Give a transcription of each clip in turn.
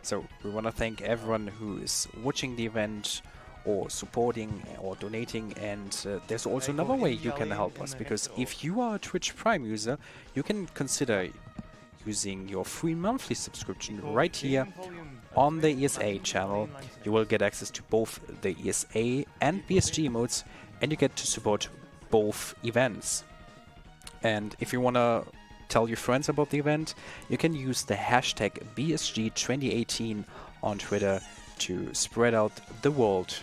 So we want to thank everyone who is watching the event or supporting or donating, and there's also another way you can help us, because if you are a Twitch Prime user, you can consider using your free monthly subscription right here on the ESA channel. You will get access to both the ESA and BSG emotes, and you get to support both events. And if you want to tell your friends about the event, you can use the hashtag BSG2018 on Twitter to spread out the word.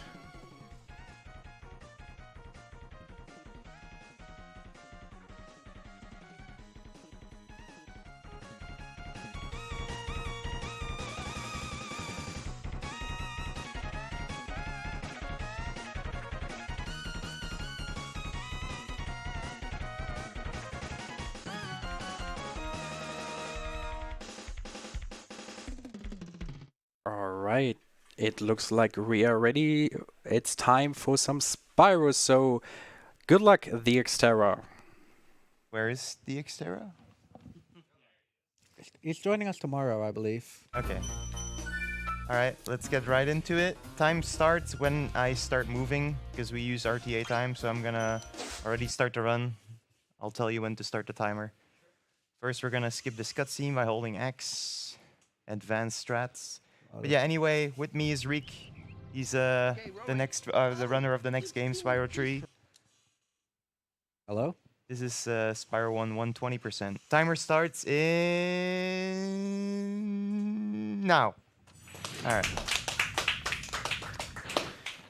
Alright, it looks like we are ready. It's time for some Spyro, so good luck, the Xterra. Where is the Xterra? He's joining us tomorrow, I believe. Okay. Alright, let's get right into it. Time starts when I start moving, because we use RTA time, so I'm gonna already start the run. I'll tell you when to start the timer. First, we're gonna skip this cutscene by holding X. Advanced strats. But yeah, anyway, with me is Reek. He's the runner of the next game, Spyro 3. Hello? This is Spyro 1, 120%. Timer starts in now. All right.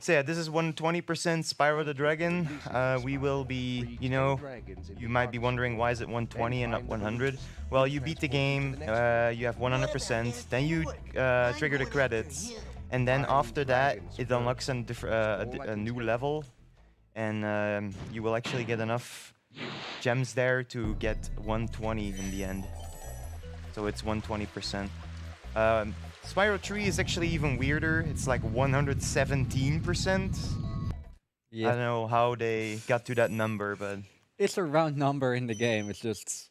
So yeah, this is 120% Spyro the Dragon. We will be, you know, you might be wondering why is it 120 and not 100? Well, you beat the game, you have 100%, then you trigger the credits, and then after that, it unlocks a new level, and you will actually get enough gems there to get 120 in the end. So it's 120%. Spyro 3 is actually even weirder. It's like 117%. Yeah. I don't know how they got to that number, but It's a round number in the game. It's just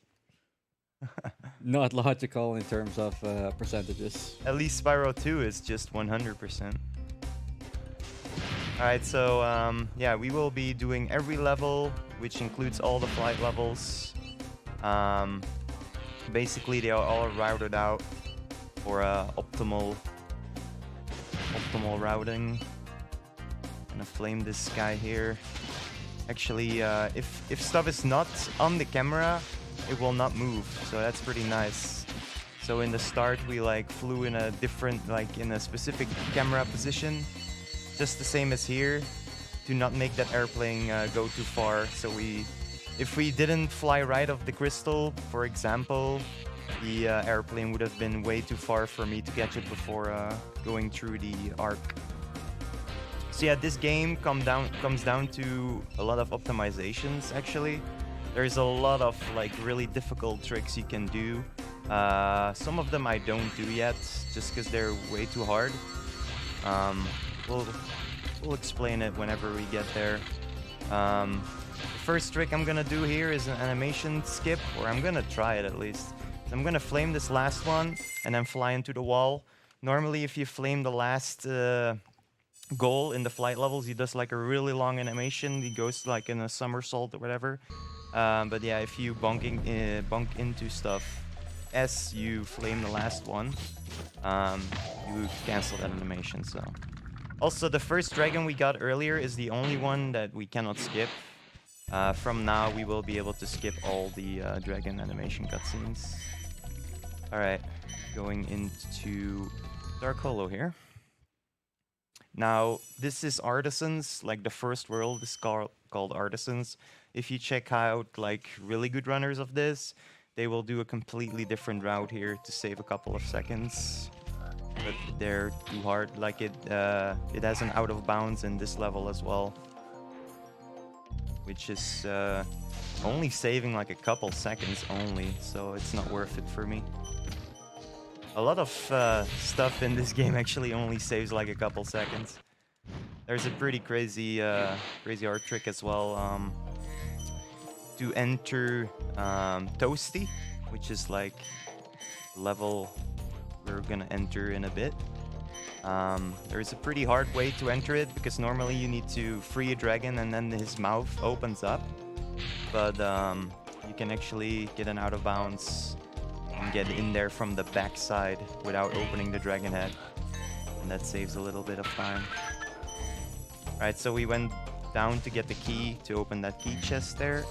not logical in terms of percentages. at least Spyro 2 is just 100%. Alright, so yeah, we will be doing every level, which includes all the flight levels. Basically, they are all routed out for optimal routing. Gonna flame this guy here. Actually, if stuff is not on the camera, it will not move, so that's pretty nice. So in the start, we like flew in a different, like in a specific camera position, just the same as here, to not make that airplane go too far. So if we didn't fly right off the crystal, for example, the airplane would have been way too far for me to catch it before going through the arc. So yeah, this game comes down to a lot of optimizations, actually. There's a lot of like really difficult tricks you can do. Some of them I don't do yet, just because they're way too hard. We'll explain it whenever we get there. The first trick I'm gonna do here is an animation skip, or I'm gonna try it at least. So I'm gonna flame this last one and then fly into the wall. Normally, if you flame the last goal in the flight levels, he does like a really long animation. He goes like in a somersault or whatever. But yeah, if you bunk into stuff as you flame the last one, you cancel that animation. So also, the first dragon we got earlier is the only one that we cannot skip. From now, we will be able to skip all the dragon animation cutscenes. Alright, going into Dark Hollow here. Now, this is Artisans, like the first world is called Artisans. If you check out like really good runners of this, they will do a completely different route here to save a couple of seconds. But they're too hard, like it has an out of bounds in this level as well, which is only saving like a couple seconds only, so it's not worth it for me. A lot of stuff in this game actually only saves like a couple seconds. There's a pretty crazy art trick as well. To enter Toasty, which is like level we're gonna enter in a bit. There is a pretty hard way to enter it because normally you need to free a dragon and then his mouth opens up. But you can actually get an out of bounds and get in there from the backside without opening the dragon head. And that saves a little bit of time. Alright, so we went down to get the key to open that key chest there.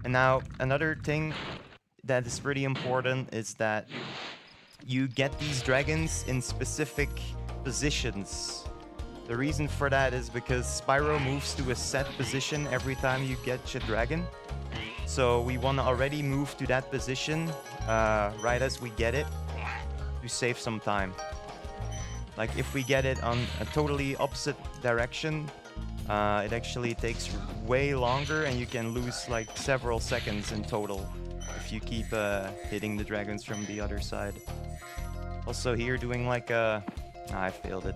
And now another thing that is pretty important is that you get these dragons in specific positions. The reason for that is because Spyro moves to a set position every time you get a dragon. So we want to already move to that position right as we get it to save some time. Like if we get it on a totally opposite direction, it actually takes way longer and you can lose like several seconds in total if you keep hitting the dragons from the other side. Also here doing like a... I failed it.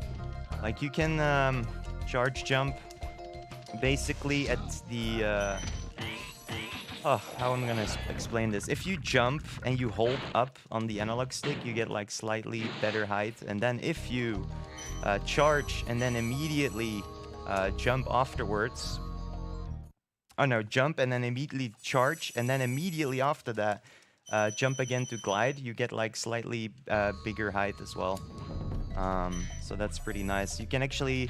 Like you can charge jump basically at the... how am I gonna explain this? If you jump and you hold up on the analog stick, you get like slightly better height. And then if you charge and then immediately jump afterwards... Oh no, jump and then immediately charge, and then immediately after that, jump again to glide, you get like slightly bigger height as well. So that's pretty nice. You can actually...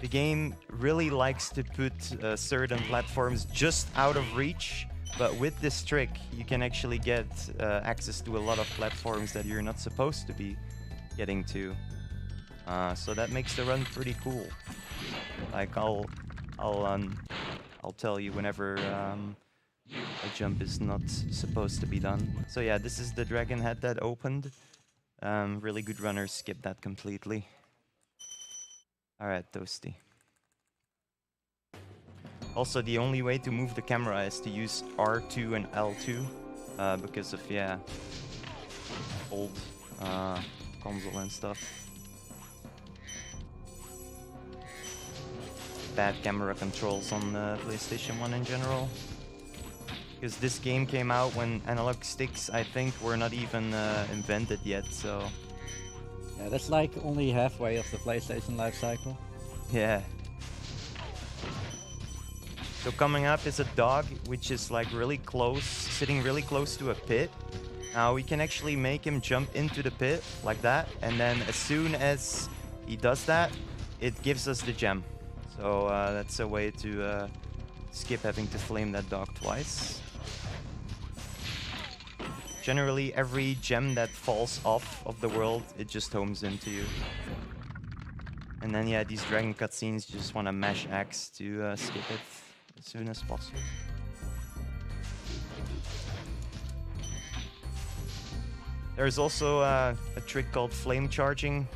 The game really likes to put certain platforms just out of reach, but with this trick, you can actually get access to a lot of platforms that you're not supposed to be getting to. So that makes the run pretty cool. Like I'll tell you whenever a jump is not supposed to be done. So yeah, this is the dragon head that opened. Really good runners skip that completely. Alright, Toasty. Also, the only way to move the camera is to use R2 and L2 because of, yeah, old console and stuff. Bad camera controls on the PlayStation 1 in general. Because this game came out when analog sticks, I think, were not even invented yet, so... Yeah, that's like only halfway of the PlayStation life cycle. Yeah. So coming up is a dog, which is like really close, sitting really close to a pit. Now we can actually make him jump into the pit, like that, and then as soon as he does that, it gives us the gem. So that's a way to skip having to flame that dog twice. Generally, every gem that falls off of the world, it just homes into you. And then, yeah, these dragon cutscenes, you just want to mash X to skip it as soon as possible. There's also a trick called flame charging,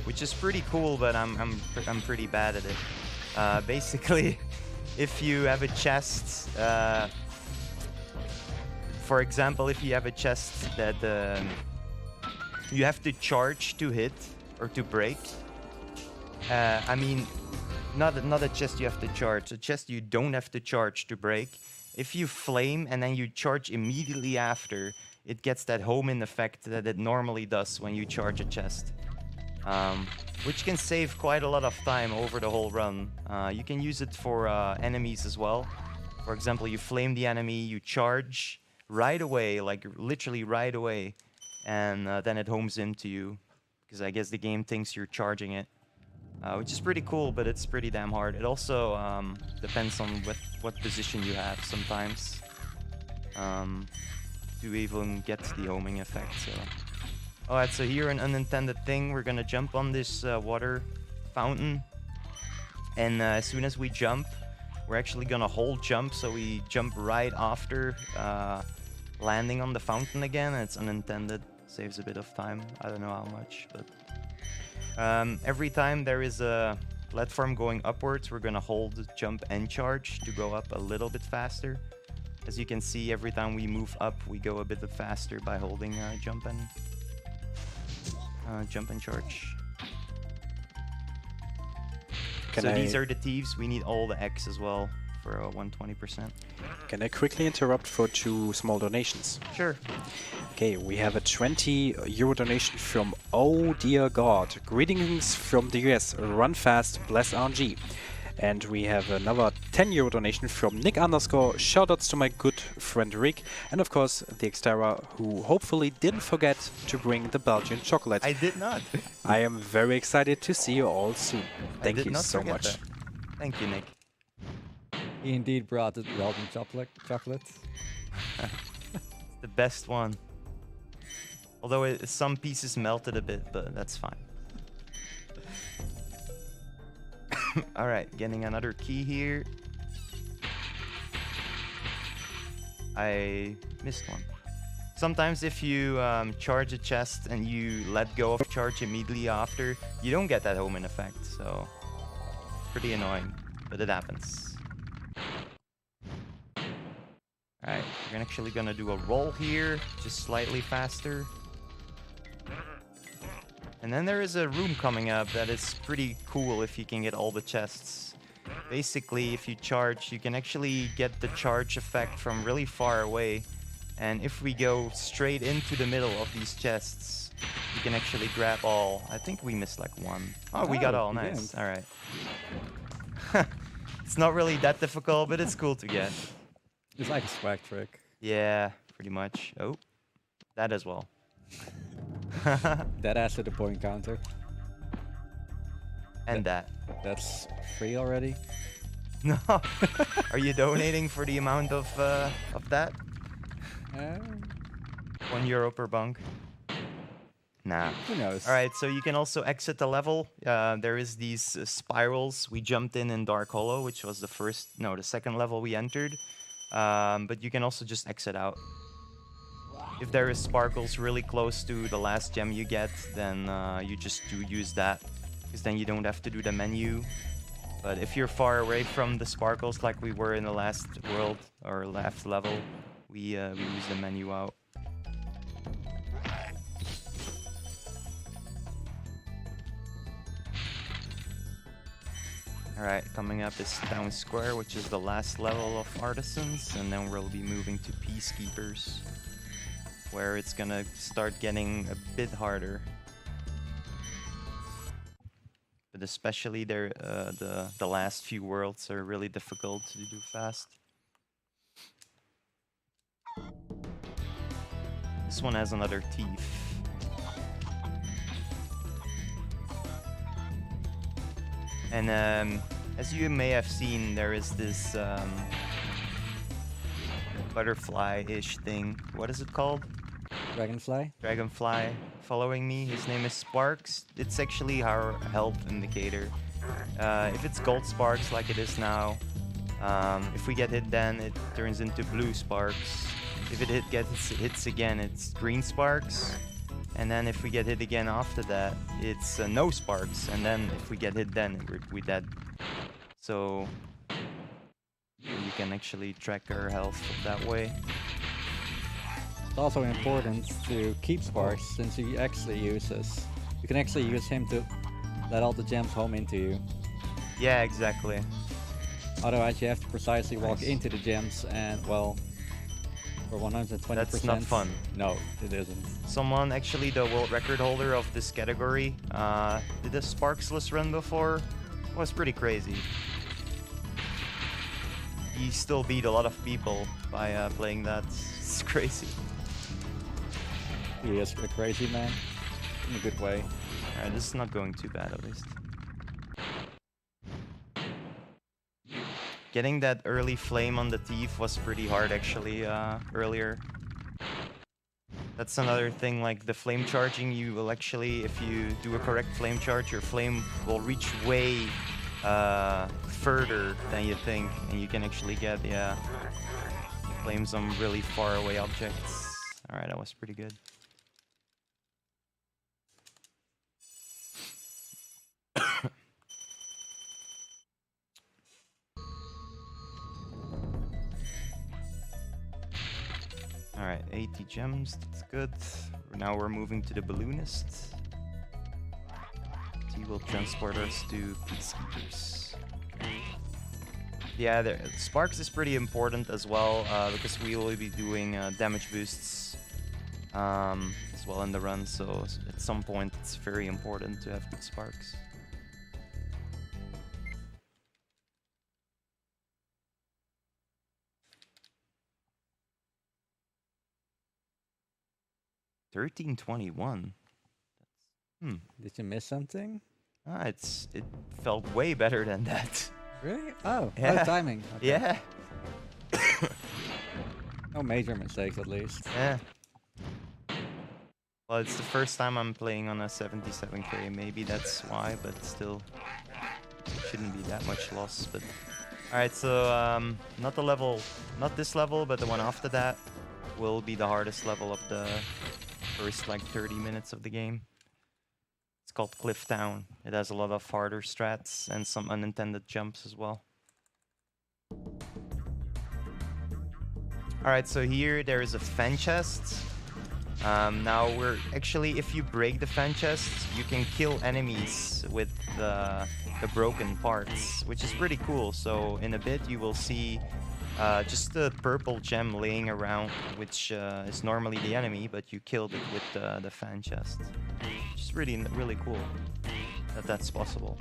which is pretty cool, but I'm pretty bad at it. Basically, if you have a chest, for example, if you have a chest that you have to charge to hit or to break. I mean, not a chest you have to charge, a chest you don't have to charge to break. If you flame and then you charge immediately after, it gets that home-in effect that it normally does when you charge a chest. Which can save quite a lot of time over the whole run. You can use it for enemies as well. For example, you flame the enemy, you charge right away, like literally right away, and then it homes into you. Because I guess the game thinks you're charging it. Which is pretty cool, but it's pretty damn hard. It also depends on what position you have sometimes. To even get the homing effect, so... Alright, so here an unintended thing, we're gonna jump on this water fountain. And as soon as we jump, we're actually gonna hold jump, so we jump right after landing on the fountain again. It's unintended, saves a bit of time, I don't know how much, but... every time there is a platform going upwards, we're gonna hold jump and charge to go up a little bit faster. As you can see, every time we move up, we go a bit faster by holding jump and charge. These are the thieves. We need all the X as well for 120%. Can I quickly interrupt for 2 small donations? Sure. Okay, we have a 20 euro donation from Oh Dear God. Greetings from the US. Run fast, bless RNG. And we have another 10 euro donation from Nick underscore. Shoutouts to my good friend Rick. And of course, the Xterra, who hopefully didn't forget to bring the Belgian chocolate. I did not. I am very excited to see you all soon. Thank I did you not so forget much. that. Thank you, Nick. He indeed brought the Belgian chocolate. It's the best one. Although some pieces melted a bit, but that's fine. Alright, getting another key here. I missed one. Sometimes if you charge a chest and you let go of charge immediately after, you don't get that homing effect, so pretty annoying, but it happens. Alright, we're actually gonna do a roll here, just slightly faster. And then there is a room coming up that is pretty cool if you can get all the chests. Basically, if you charge, you can actually get the charge effect from really far away. And if we go straight into the middle of these chests, you can actually grab all. I think we missed like one. Oh, we got all. we Nice. didn't. All right. It's not really that difficult, but it's cool to get. It's like a swag trick. Yeah, pretty much. Oh, that as well. That adds to the point counter. And that. That's free already. No. Are you donating for the amount of that? Uh, €1 per bunk. Nah. who knows? All right, so you can also exit the level. There is these spirals. We jumped in Dark Hollow, which was the second level we entered. But you can also just exit out. If there is sparkles really close to the last gem you get, then you just do use that, because then you don't have to do the menu. But if you're far away from the sparkles, like we were in the last world or last level, we use the menu out. Alright, coming up is Town Square, which is the last level of Artisans, and then we'll be moving to Peacekeepers, where it's gonna start getting a bit harder. But especially the last few worlds are really difficult to do fast. This one has another thief. And as you may have seen, there is this butterfly-ish thing. What is it called? Dragonfly? Dragonfly following me. His name is Sparks. It's actually our health indicator. If it's gold sparks like it is now, if we get hit then it turns into blue sparks. If it hits again, it's green sparks. And then if we get hit again after that, it's no sparks. And then if we get hit then, we're dead. So you can actually track our health that way. It's also important to keep Sparks, since he actually uses... You can actually use him to let all the gems home into you. Yeah, exactly. Otherwise you have to precisely walk Nice. into the gems and, well... For 120%. That's not fun. No, it isn't. Someone, actually the world record holder of this category, did a Sparksless run before. It was pretty crazy. He still beat a lot of people by playing that. It's crazy. He is a crazy man. In a good way. Alright, this is not going too bad at least. Getting that early flame on the thief was pretty hard actually earlier. That's another thing, like the flame charging, you will actually, if you do a correct flame charge, your flame will reach way further than you think, and you can actually get flames on really far away objects. Alright, that was pretty good. Alright, 80 gems, that's good. Now we're moving to the balloonist. He will transport us to Peacekeepers. Yeah, Sparks is pretty important as well, because we will be doing damage boosts. as well in the run, so at some point it's very important to have good sparks. $13.21. Did you miss something? It felt way better than that. Really? Oh, Yeah. oh, timing. Okay. Yeah. No major mistakes, at least. Yeah. Well, it's the first time I'm playing on a 77k. Maybe that's why, but still, it shouldn't be that much loss. But all right, so not the level, not this level, but the one after that will be the hardest level of the first like 30 minutes of the game. It's called Cliff Town. It has a lot of harder strats and some unintended jumps as well. Alright, so here there is a fan chest. Now we're actually, if you break the fan chest, you can kill enemies with the broken parts, which is pretty cool. So in a bit you will see just a purple gem laying around, which is normally the enemy, but you killed it with the fan chest. Which is really cool that that's possible.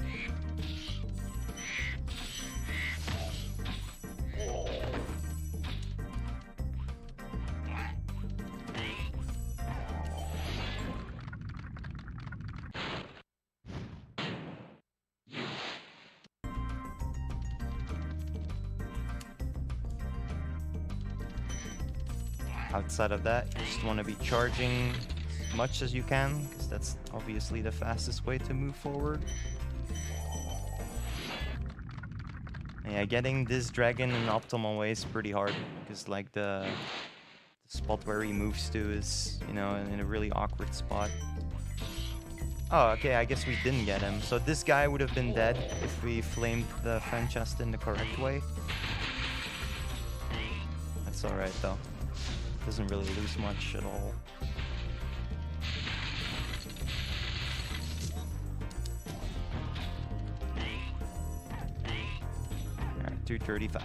Outside of that, you just want to be charging as much as you can, because that's obviously the fastest way to move forward. Yeah, getting this dragon in optimal way is pretty hard, because like the spot where he moves to is, you know, in a really awkward spot. Oh, okay, I guess we didn't get him. So this guy would have been dead if we flamed the fan chest in the correct way. That's alright though. Doesn't really lose much at all. Alright, 235.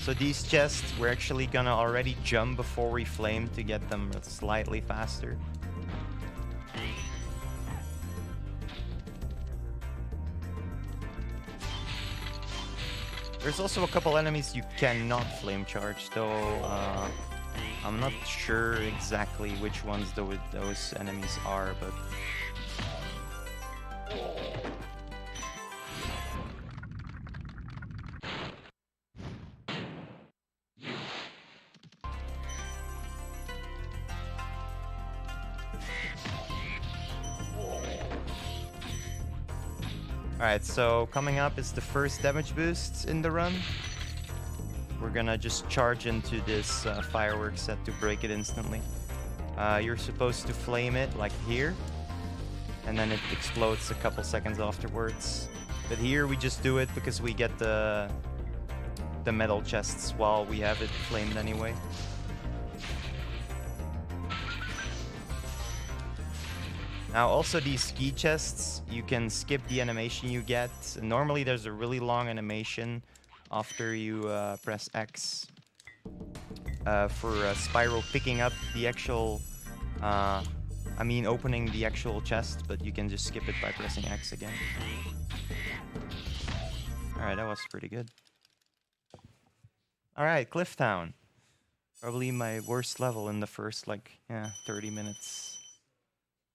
So these chests, we're actually gonna already jump before we flame to get them slightly faster. There's also a couple enemies you cannot flame charge, though I'm not sure exactly which ones those enemies are, but... Alright, so coming up is the first damage boost in the run. We're gonna just charge into this fireworks set to break it instantly. You're supposed to flame it like here, and then it explodes a couple seconds afterwards. But here we just do it because we get the metal chests while we have it flamed anyway. Now also these ski chests, you can skip the animation you get. Normally there's a really long animation after you press X for Spyro picking up the actual, opening the actual chest, but you can just skip it by pressing X again. Alright, that was pretty good. Alright, Cliff Town. Probably my worst level in the first 30 minutes.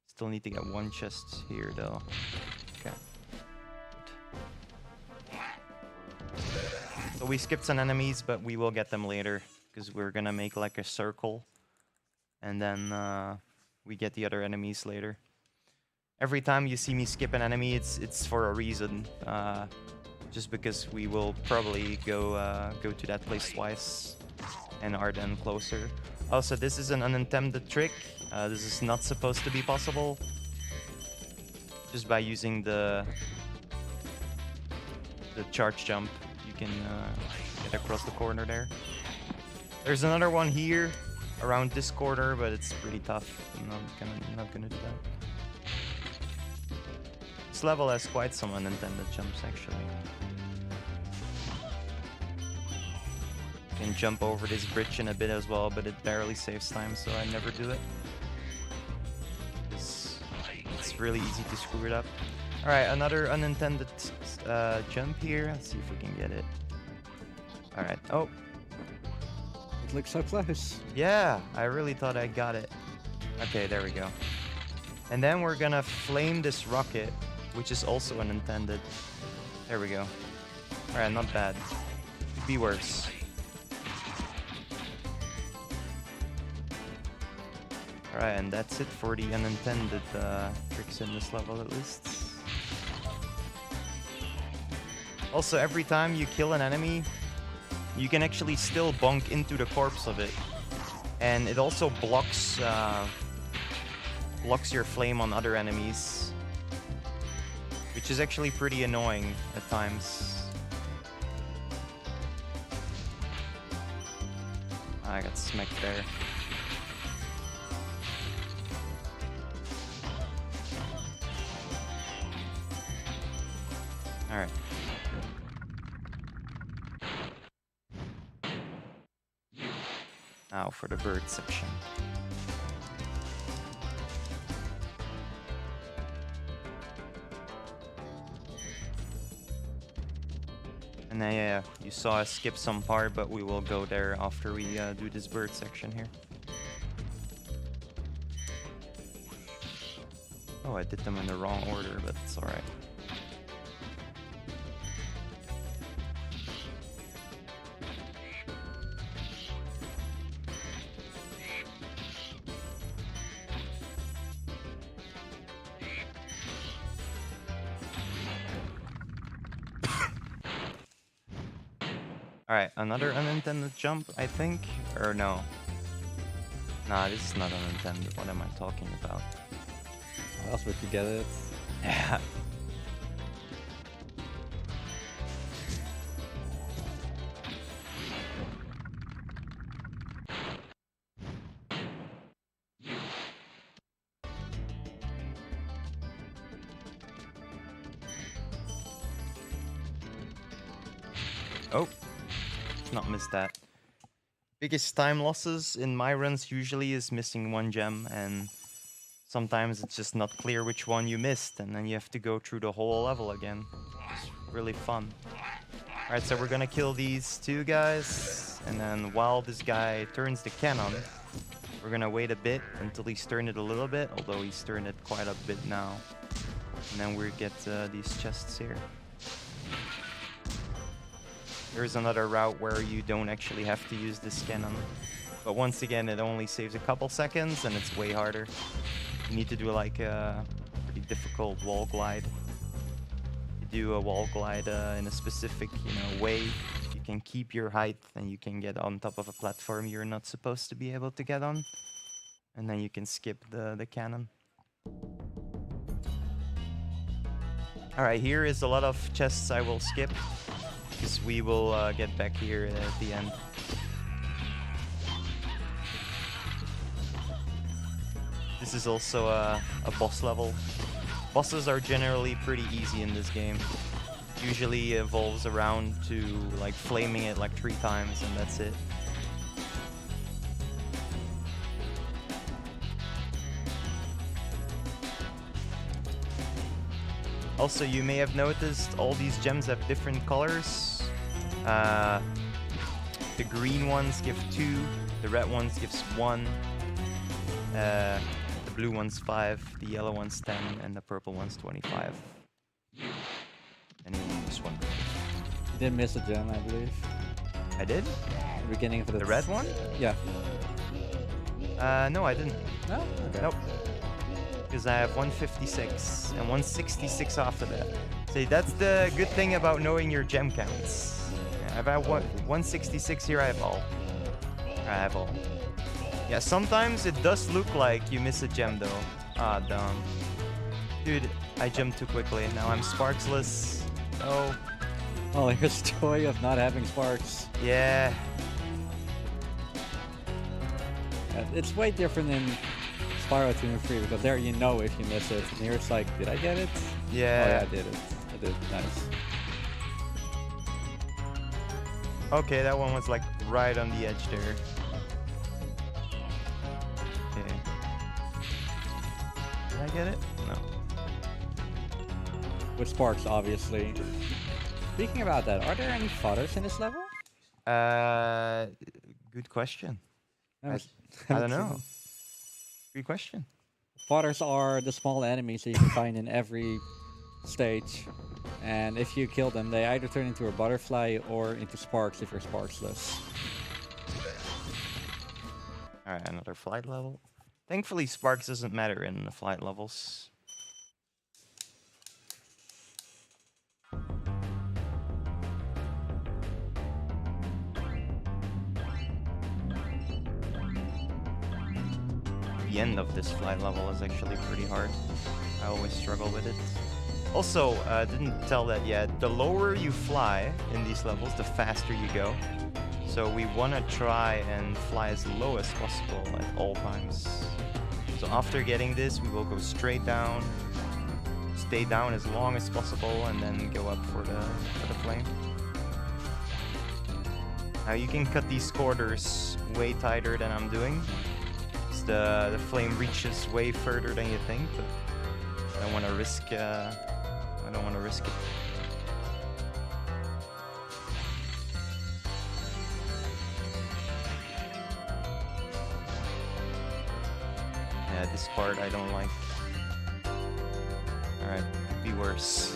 Still need to get one chest here though. Okay. So we skipped some enemies, but we will get them later because we're gonna make like a circle, and then we get the other enemies later. Every time you see me skip an enemy, it's for a reason. Just because we will probably go to that place twice and are then closer. Also, this is an unintended trick. This is not supposed to be possible. Just by using the charge jump, you can get across the corner there. There's another one here around this corner, but it's pretty tough. I'm not gonna do that. This level has quite some unintended jumps, actually. Can jump over this bridge in a bit as well, but it barely saves time, so I never do it. It's really easy to screw it up. Alright, another unintended jump here. Let's see if we can get it. Alright. Oh. It looks so close. Yeah, I really thought I got it. Okay, there we go. And then we're gonna flame this rocket, which is also unintended. There we go. Alright, not bad. Could be worse. Alright, and that's it for the unintended tricks in this level at least. Also, every time you kill an enemy, you can actually still bonk into the corpse of it. And it also blocks blocks your flame on other enemies, which is actually pretty annoying at times. I got smacked there. Alright. Now for the bird section. And then, yeah, you saw us skip some part, but we will go there after we do this bird section here. Oh, I did them in the wrong order, but it's alright. Alright, another unintended jump, I think? Or no? Nah, this is not unintended. What am I talking about? How else would you get it? Yeah. Oh. Not missed that. Biggest time losses in my runs usually is missing one gem, and sometimes it's just not clear which one you missed, and then you have to go through the whole level again. It's really fun. Alright, so we're gonna kill these two guys, and then while this guy turns the cannon, we're gonna wait a bit until he's turned it a little bit, although he's turned it quite a bit now. And then we get these chests here. There's another route where you don't actually have to use this cannon. But once again, it only saves a couple seconds and it's way harder. You need to do like a pretty difficult wall glide. You do a wall glide in a specific, way. You can keep your height and you can get on top of a platform you're not supposed to be able to get on. And then you can skip the cannon. Alright, here is a lot of chests I will skip, because we will get back here at the end. This is also a boss level. Bosses are generally pretty easy in this game. Usually evolves around to like flaming it like 3 times and that's it. Also, you may have noticed all these gems have different colors. The green ones give 2, the red ones gives 1, the blue ones 5, the yellow ones 10, and the purple ones 25. And you just one. You did miss a gem, I believe. I did? The beginning of The red one? Yeah. No, I didn't. No? Okay. Nope. Because I have 156 and 166 after that. See, that's the good thing about knowing your gem counts. If I have 166 here, I have all. I have all. Yeah, sometimes it does look like you miss a gem though. Ah, dumb. Dude, I jumped too quickly. Now I'm sparksless. Oh. Oh, here's the joy of not having sparks. Yeah. It's way different in Spyro 2 and 3, because there you know if you miss it. And here it's like, did I get it? Yeah. Oh yeah, I did it. I did. Nice. Okay, that one was like right on the edge there. Okay. Did I get it? No. With sparks, obviously. Speaking about that, are there any fodders in this level? Good question. Haven't- I don't haven't seen know. them. Good question. Fodders are the small enemies that you can find in every stage. And if you kill them, they either turn into a butterfly or into sparks if you're sparksless. Alright, another flight level. Thankfully, sparks doesn't matter in the flight levels. The end of this flight level is actually pretty hard. I always struggle with it. Also, didn't tell that yet. The lower you fly in these levels, the faster you go. So we want to try and fly as low as possible at all times. So after getting this, we will go straight down, stay down as long as possible, and then go up for the flame. Now you can cut these quarters way tighter than I'm doing. The flame reaches way further than you think, but I don't want to risk. I don't want to risk it. Yeah, this part I don't like. Alright, could be worse.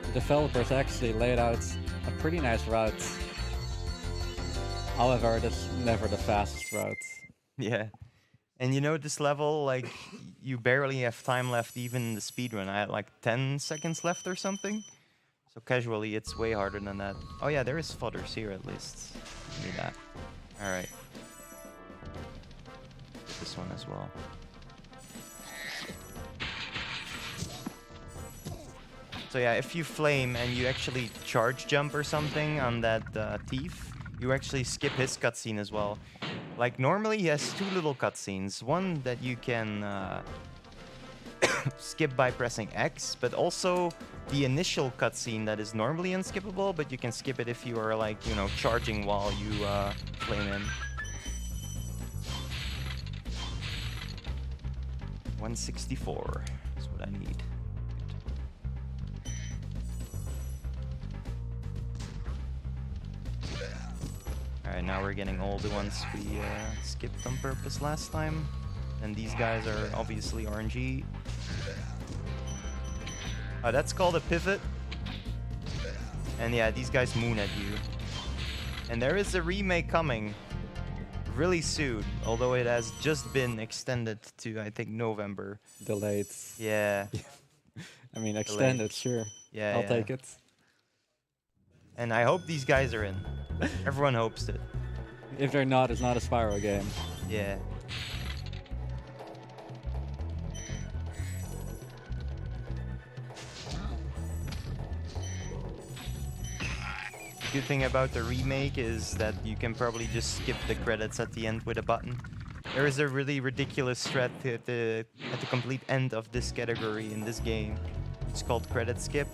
The developers actually laid out a pretty nice route. However, that's never the fastest route. Yeah. And you know, this level, like, you barely have time left even in the speedrun. I had like 10 seconds left or something. So casually, it's way harder than that. Oh yeah, there is fodders here at least. Give me that. Alright. This one as well. So yeah, if you flame and you actually charge jump or something on that thief, you actually skip his cutscene as well. Like, normally he has two little cutscenes. One that you can skip by pressing X, but also the initial cutscene that is normally unskippable, but you can skip it if you are, like, you know, charging while you flame him. 164 is what I need. Alright, now we're getting all the ones we skipped on purpose last time. And these guys are obviously RNG. That's called a pivot. And yeah, these guys moon at you. And there is a remake coming really soon, although it has just been extended to, I think, November. Delayed. Yeah. I mean, extended, sure. Yeah, I'll yeah. take it. And I hope these guys are in. Everyone hopes it. If they're not, it's not a Spyro game. Yeah. The good thing about the remake is that you can probably just skip the credits at the end with a button. There is a really ridiculous strat at the complete end of this category in this game. It's called credit skip.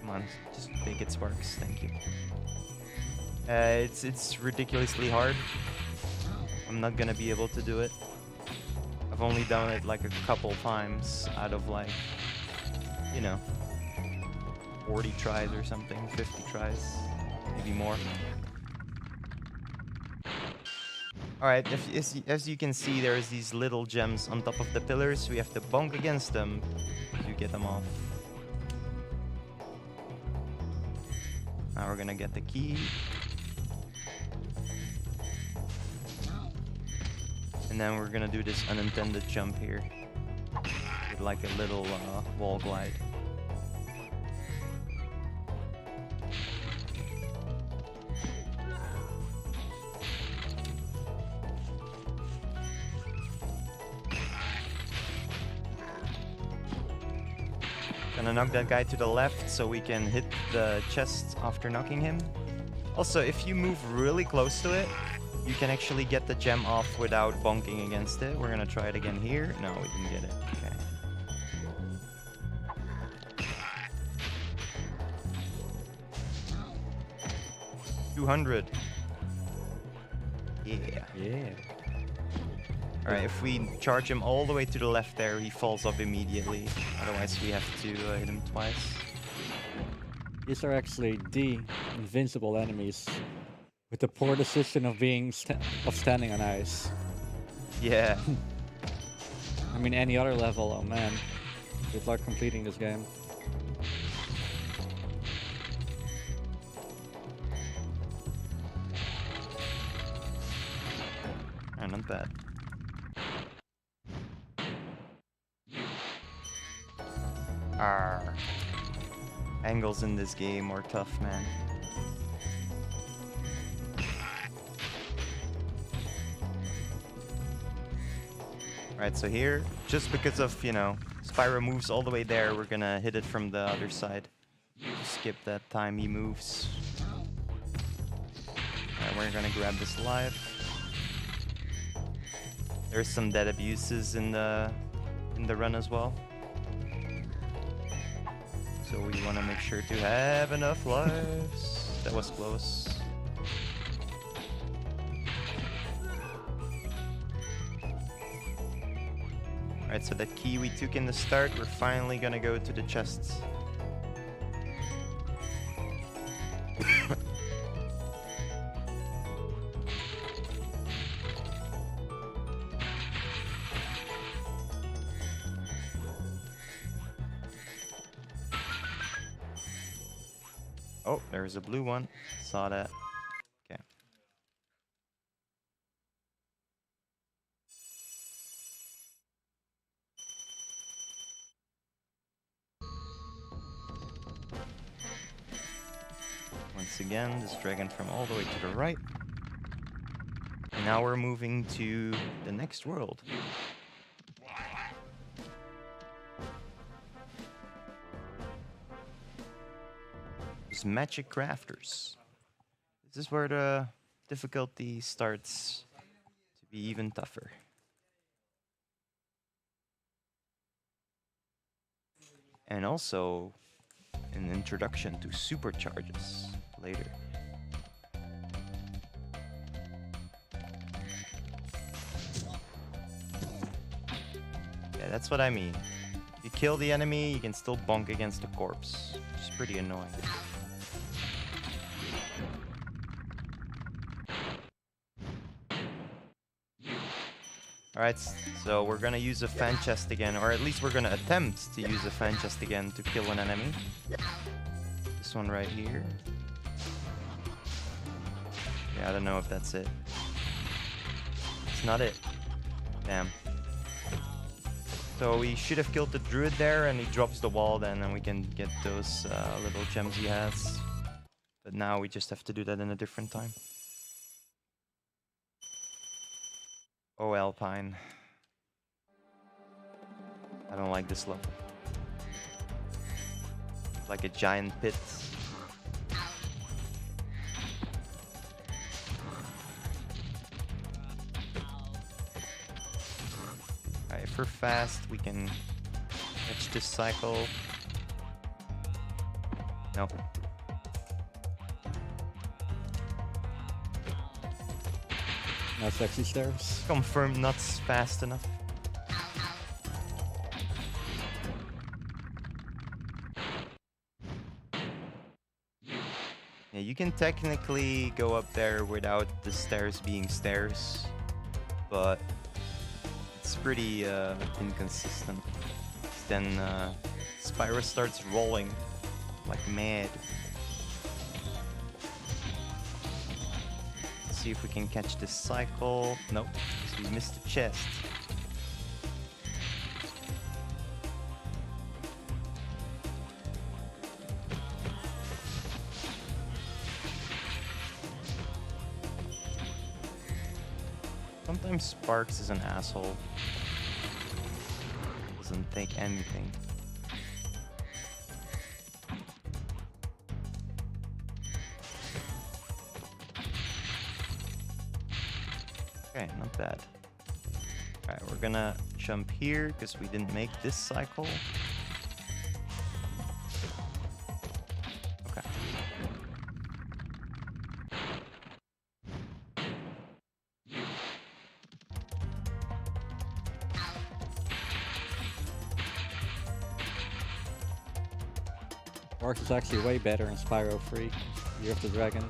Come on, just make it sparks, thank you. It's ridiculously hard. I'm not gonna be able to do it. I've only done it like a couple times out of, like, you know, 40 tries or something, 50 tries, maybe more. Alright, as you can see, there's these little gems on top of the pillars. We have to bonk against them to get them off. Now we're gonna get the key. And then we're gonna do this unintended jump here. With like a little wall glide. Gonna knock that guy to the left so we can hit the chest after knocking him. Also, if you move really close to it, you can actually get the gem off without bonking against it. We're gonna try it again here. No, we didn't get it. Okay. 200. Yeah. Yeah. Alright, if we charge him all the way to the left there, he falls off immediately. Otherwise, we have to hit him twice. These are actually the invincible enemies with the poor decision of being standing on ice. Yeah. I mean, any other level, oh man. Good luck completing this game. Not bad. Arr. Angles in this game are tough, man. Alright, so here, just because of, you know, Spyro moves all the way there, we're gonna hit it from the other side. Skip that time he moves. Alright, we're gonna grab this life. There's some dead abuses in the run as well. So we want to make sure to have enough lives. That was close. Alright, so that key we took in the start, we're finally gonna go to the chests. Oh, there's a blue one. Saw that. Okay. Once again, this dragon from all the way to the right. And now we're moving to the next world. Magic crafters. This is where the difficulty starts to be even tougher. And also an introduction to supercharges later. Yeah, that's what I mean. If you kill the enemy, you can still bonk against the corpse, which is pretty annoying. Alright, so we're gonna use a fan chest again, or at least we're gonna attempt to use a fan chest again to kill an enemy. This one right here. Yeah, I don't know if that's it. It's not it. Damn. So we should have killed the druid there, and he drops the wall then, and we can get those little gems he has. But now we just have to do that in a different time. Oh, Alpine. I don't like this level. Like a giant pit. Alright, if we're fast, we can catch this cycle. Nope. No sexy stairs. Confirmed not fast enough. Yeah, you can technically go up there without the stairs being stairs, but it's pretty inconsistent. Then Spyro starts rolling like mad. See if we can catch this cycle. Nope, so we missed the chest. Sometimes Sparks is an asshole. Doesn't take anything. Okay, not bad. Alright, we're gonna jump here because we didn't make this cycle. Okay. Sparks is actually way better in Spyro 3, Year of the Dragon.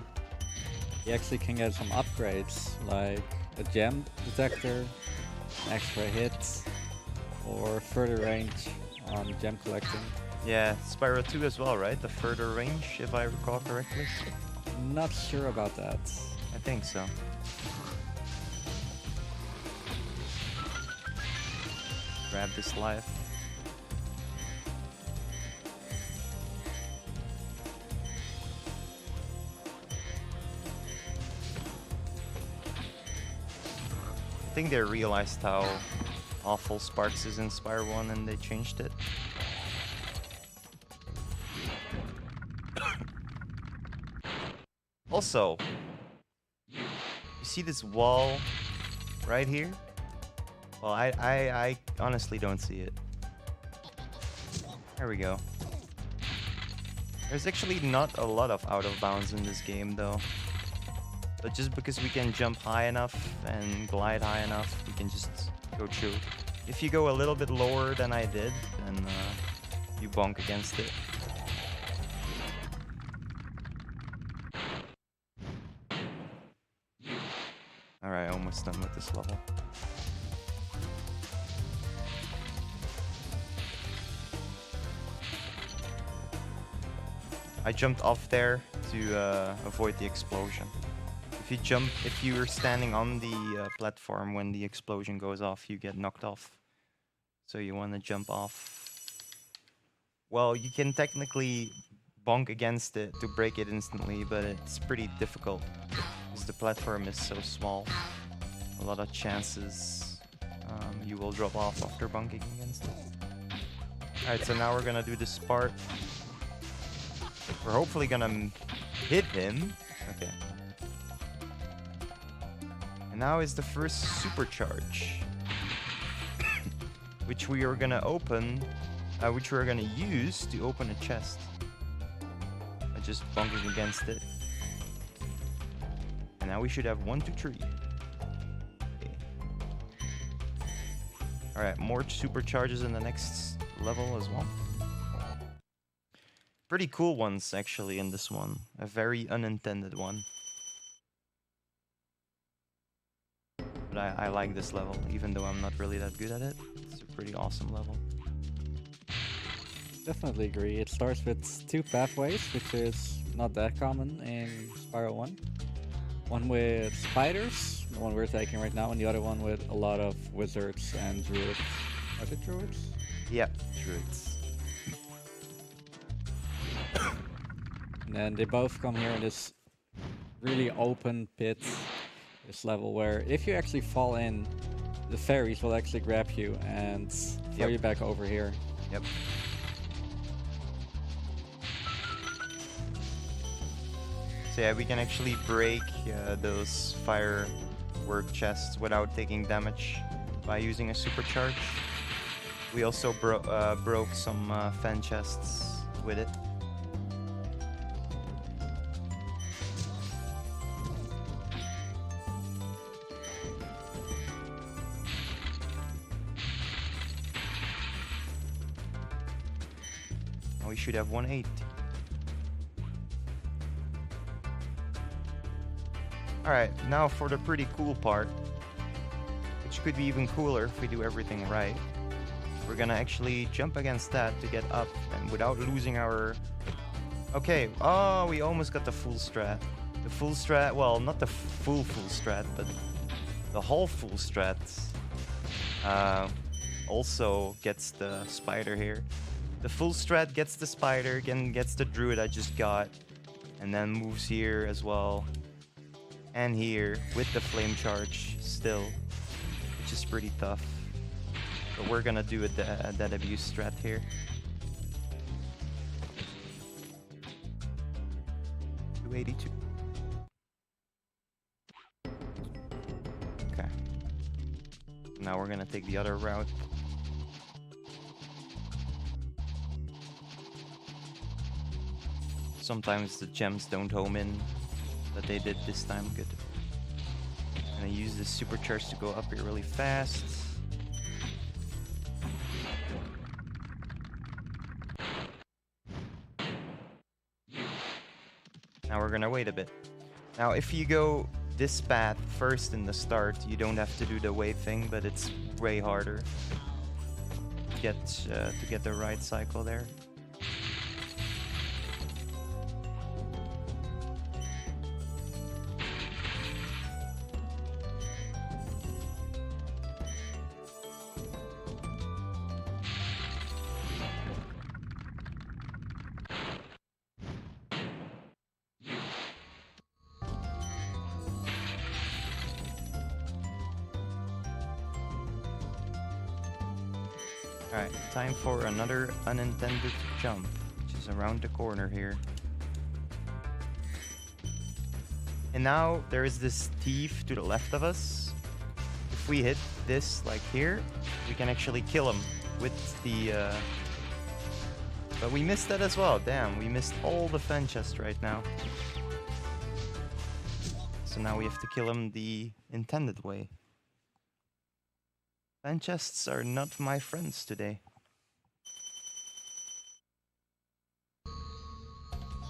You actually can get some upgrades, like a gem detector, extra hits, or further range on gem collecting. Yeah, Spyro 2 as well, right? The further range, if I recall correctly. Not sure about that. I think so. Grab this life. I think they realized how awful Sparks is in Spyro 1 and they changed it. Also, you see this wall right here? Well, I honestly don't see it. There we go. There's actually not a lot of out of bounds in this game though. But just because we can jump high enough and glide high enough, we can just go through. If you go a little bit lower than I did, then you bonk against it. Alright, almost done with this level. I jumped off there to avoid the explosion. If you're standing on the platform when the explosion goes off, you get knocked off. So you want to jump off. Well, you can technically bonk against it to break it instantly, but it's pretty difficult because the platform is so small. A lot of chances you will drop off after bonking against it. Alright, so now we're gonna do this part. We're hopefully gonna hit him. Okay. And now is the first supercharge, which we are gonna open, which we're gonna use to open a chest. By just bonking against it. And now we should have 1, 2, 3. Okay. Alright, more supercharges in the next level as well. Pretty cool ones actually in this one. A very unintended one. But I like this level, even though I'm not really that good at it. It's a pretty awesome level. Definitely agree. It starts with 2 pathways, which is not that common in Spyro 1. One with spiders, the one we're taking right now, and the other one with a lot of wizards and druids. Are they druids? Yeah, druids. And then they both come here in this really open pit, this level where if you actually fall in, the fairies will actually grab you and throw you back over here. Yep. So yeah, we can actually break those firework chests without taking damage by using a supercharge. We also broke some fan chests with it. We should have 180. Alright, now for the pretty cool part, which could be even cooler if we do everything right. We're gonna actually jump against that to get up and without losing our... Okay, oh, we almost got the full strat. The full strat, well, not the full strat, but the whole full strat also gets the spider here. The full strat gets the spider, again gets the druid I just got, and then moves here as well. And here with the flame charge still, which is pretty tough. But we're gonna do that abuse strat here. $282. Okay. Now we're gonna take the other route. Sometimes the gems don't home in, but they did this time. Good. And I use this supercharge to go up here really fast. Now we're gonna wait a bit. Now if you go this path first in the start, you don't have to do the wave thing, but it's way harder to get the right cycle there. Alright, time for another unintended jump, which is around the corner here. And now there is this thief to the left of us. If we hit this like here, we can actually kill him with the... But we missed that as well, damn, we missed all the fan chest right now. So now we have to kill him the intended way. Fan chests are not my friends today.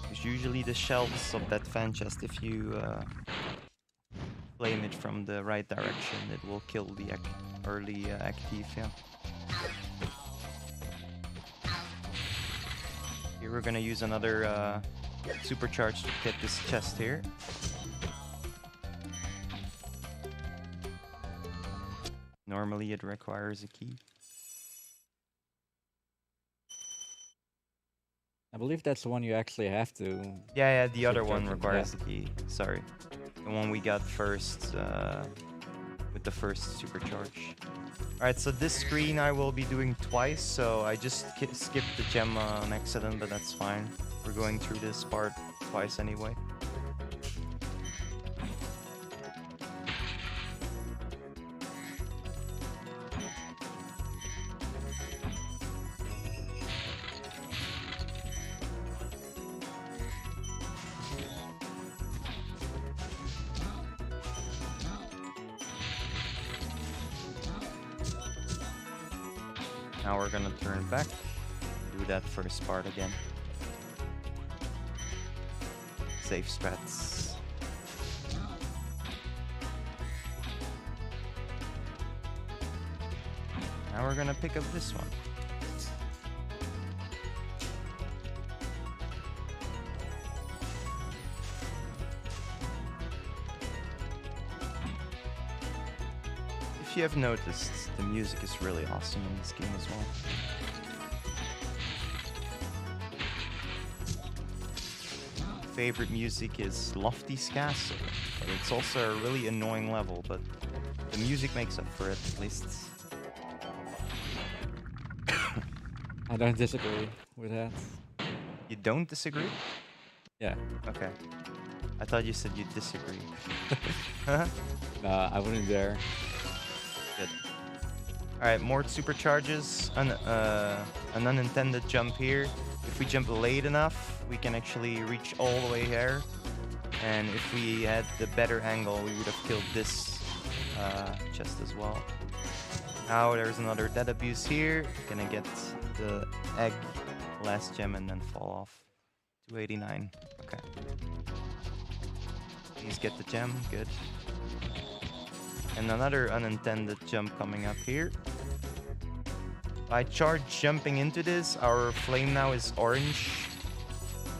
There's usually the shelves of that fan chest. If you flame it from the right direction, it will kill the early active, yeah. Here we're gonna use another supercharge to get this chest here. Normally it requires a key. I believe that's the one you actually have to. Yeah, the other one Supercharge, requires yeah. the key. Sorry. The one we got first with the first supercharge. Alright, so this screen I will be doing twice, so I just skipped the gem on accident, but that's fine. We're going through this part twice anyway. Now we're gonna turn back, do that first part again. Safe strats. Now we're gonna pick up this one. If you have noticed, the music is really awesome in this game as well. Favorite music is Lofty's Castle, but it's also a really annoying level, but the music makes up for it at least. I don't disagree with that. You don't disagree? Yeah. Okay. I thought you said you disagree. I wouldn't dare. Good. Alright, more supercharges. An unintended jump here. If we jump late enough, we can actually reach all the way here. And if we had the better angle, we would have killed this chest as well. Now there's another dead abuse here. Gonna get the egg, last gem, and then fall off. 289. Okay. Please get the gem. Good. And another unintended jump coming up here. By charge jumping into this, our flame now is orange,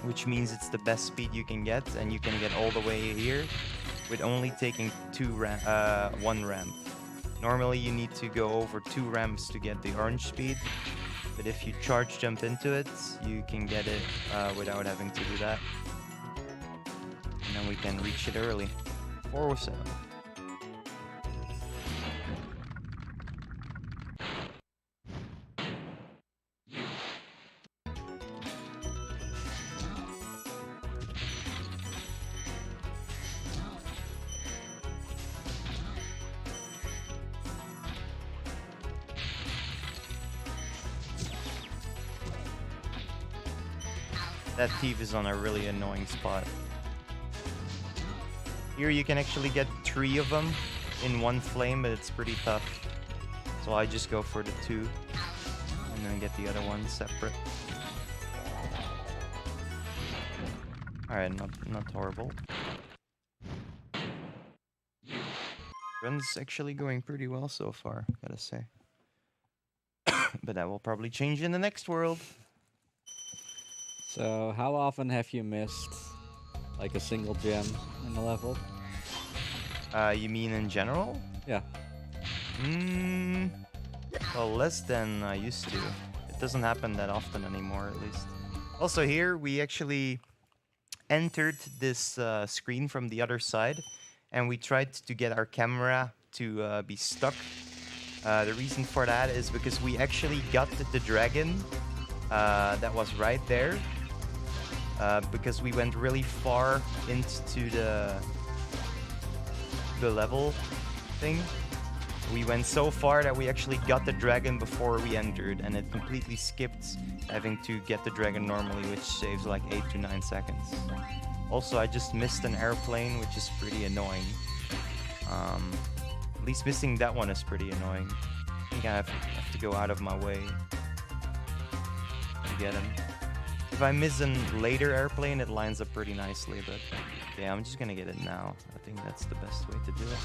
which means it's the best speed you can get, and you can get all the way here with only taking one ramp. Normally you need to go over 2 ramps to get the orange speed, but if you charge jump into it, you can get it without having to do that. And then we can reach it early. 407. That thief is on a really annoying spot. Here you can actually get 3 of them in one flame, but it's pretty tough. So I just go for the 2 and then get the other one separate. Alright, not horrible. Run's actually going pretty well so far, gotta say. But that will probably change in the next world. So, how often have you missed like a single gem in the level? You mean in general? Yeah. Well, less than I used to. It doesn't happen that often anymore, at least. Also here, we actually entered this screen from the other side, and we tried to get our camera to be stuck. The reason for that is because we actually got the dragon that was right there, because we went really far into the level thing. We went so far that we actually got the dragon before we entered, and it completely skipped having to get the dragon normally, which saves like 8 to 9 seconds. Also, I just missed an airplane, which is pretty annoying. At least missing that one is pretty annoying. I think I have to go out of my way to get him. If I miss a later airplane, it lines up pretty nicely, but yeah, I'm just gonna get it now. I think that's the best way to do it.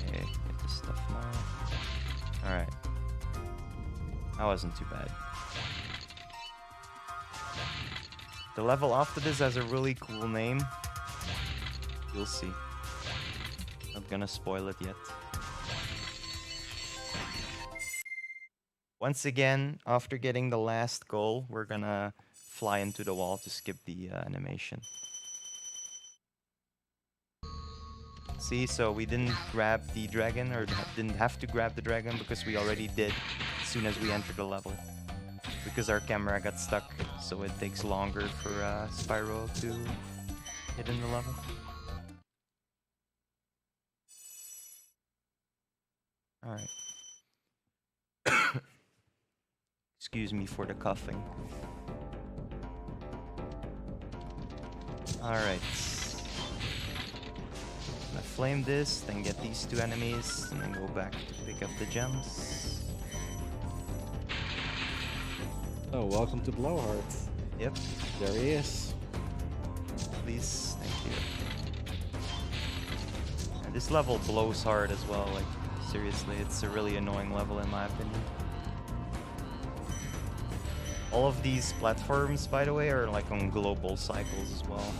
Okay, get this stuff now. Alright. That wasn't too bad. The level after this has a really cool name. You'll see. Not gonna spoil it yet. Once again, after getting the last goal, we're gonna fly into the wall to skip the animation. See, so we didn't grab the dragon, or didn't have to grab the dragon, because we already did as soon as we entered the level. Because our camera got stuck, so it takes longer for Spyro to get in the level. Alright. Excuse me for the coughing. Alright. Gonna flame this, then get these two enemies, and then go back to pick up the gems. Oh, welcome to Blowheart. Yep, There he is. please, thank you. And this level blows hard as well, like, seriously, it's a really annoying level in my opinion. All of these platforms, by the way, are like on global cycles as well.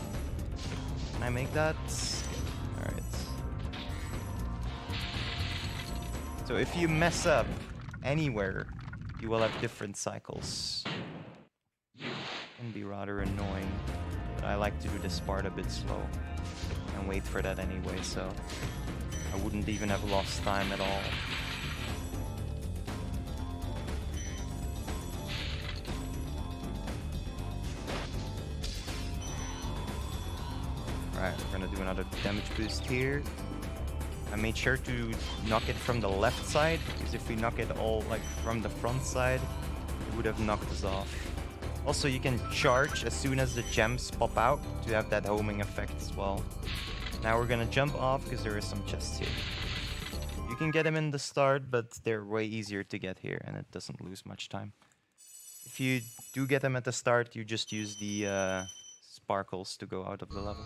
Can I make that? Alright. So if you mess up anywhere, you will have different cycles. Can be rather annoying, but I like to do this part a bit slow and wait for that anyway, so I wouldn't even have lost time at all. Alright, we're gonna do another damage boost here. I made sure to knock it from the left side, because if we knock it all like from the front side, it would have knocked us off. Also, you can charge as soon as the gems pop out to have that homing effect as well. Now we're gonna jump off because there is some chests here. You can get them in the start, but they're way easier to get here, and it doesn't lose much time. If you do get them at the start, you just use the sparkles to go out of the level.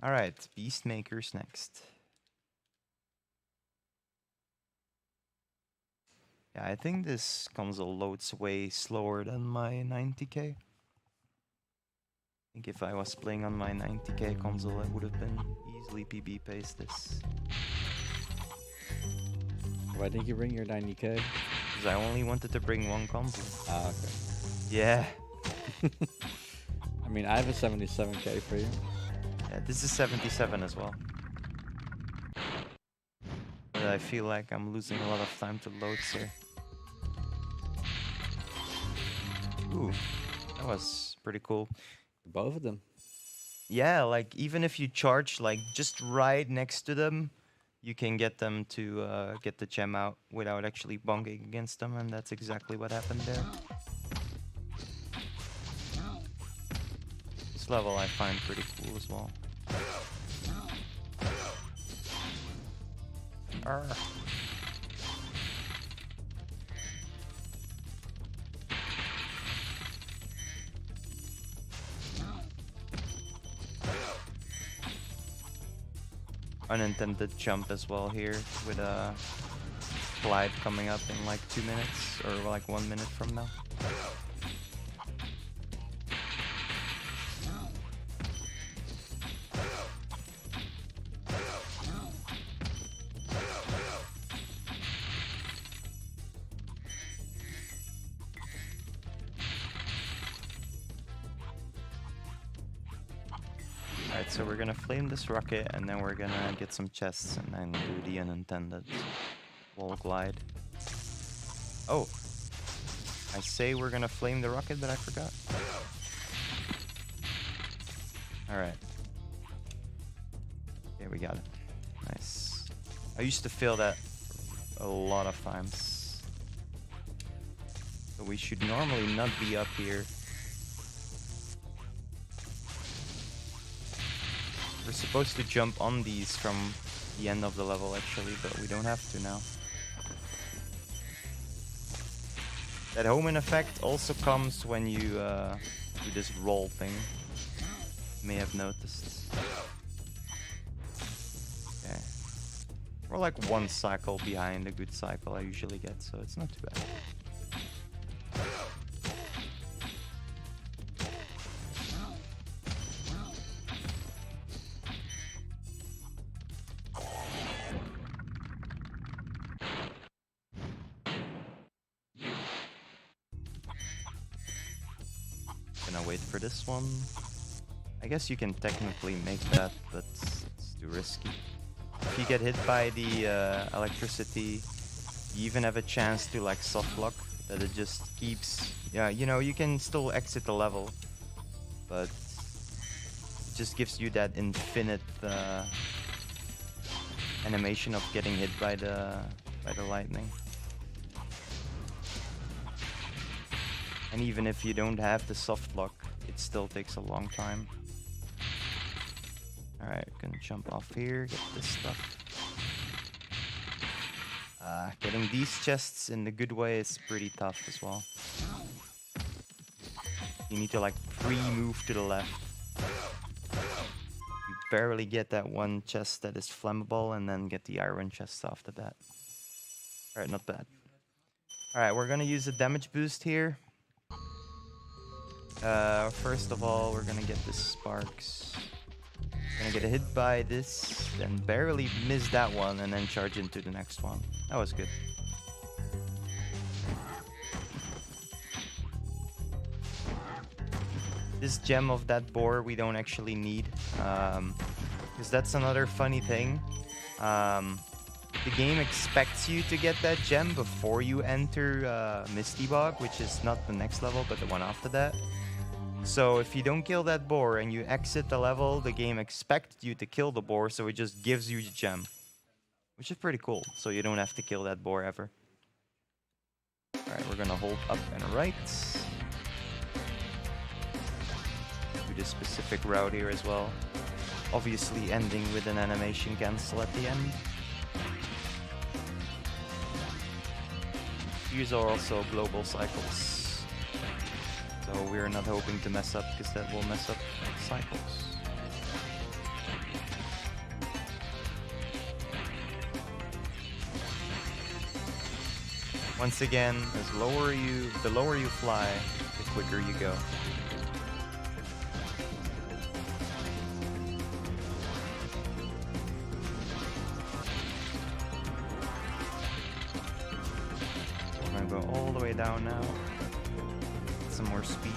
Alright, Beastmaker's next. Yeah, I think this console loads way slower than my 90K. I think if I was playing on my 90K console, I would have been easily PB paced this. Why didn't you bring your 90K? Because I only wanted to bring one console. Ah, okay. Yeah. I mean, I have a 77K for you. Yeah, this is 77 as well. But I feel like I'm losing a lot of time to loads here. Ooh, that was pretty cool. Both of them. Yeah, like even if you charge like just right next to them, you can get them to get the gem out without actually bonking against them, and that's exactly what happened there. This level I find pretty cool as well. Unintended jump as well here with a glide coming up in like 2 minutes or like 1 minute from now. Alright, so we're gonna flame this rocket and then we're gonna get some chests and then do the unintended wall glide. Oh! I say we're gonna flame the rocket, but I forgot. Alright. Okay, we got it. Nice. I used to fail that a lot of times. So we should normally not be up here. We're supposed to jump on these from the end of the level actually, but we don't have to now. That homing effect also comes when you do this roll thing. You may have noticed. Okay. We're like 1 cycle behind a good cycle I usually get, so it's not too bad. Gonna wait for this one. I guess you can technically make that, but it's too risky. If you get hit by the electricity, you even have a chance to like soft lock, that it just keeps... Yeah, you know, you can still exit the level, but it just gives you that infinite animation of getting hit by the lightning. And even if you don't have the soft lock, it still takes a long time. Alright, gonna jump off here, get this stuff. Getting these chests in the good way is pretty tough as well. You need to like pre-move to the left. You barely get that one chest that is flammable and then get the iron chest after that. Alright, not bad. Alright, we're gonna use a damage boost here. First of all, we're gonna get the sparks. Gonna get hit by this, then barely miss that one, and then charge into the next one. That was good. This gem of that boar we don't actually need, because that's another funny thing. The game expects you to get that gem before you enter Misty Bog, which is not the next level, but the one after that. So if you don't kill that boar and you exit the level, the game expects you to kill the boar, so it just gives you the gem. Which is pretty cool, so you don't have to kill that boar ever. Alright, we're gonna hold up and right. Do this specific route here as well. Obviously ending with an animation cancel at the end. These are also global cycles. So we're not hoping to mess up, because that will mess up cycles. Once again, the lower you fly, the quicker you go. I'm gonna go all the way down now. Some more speed.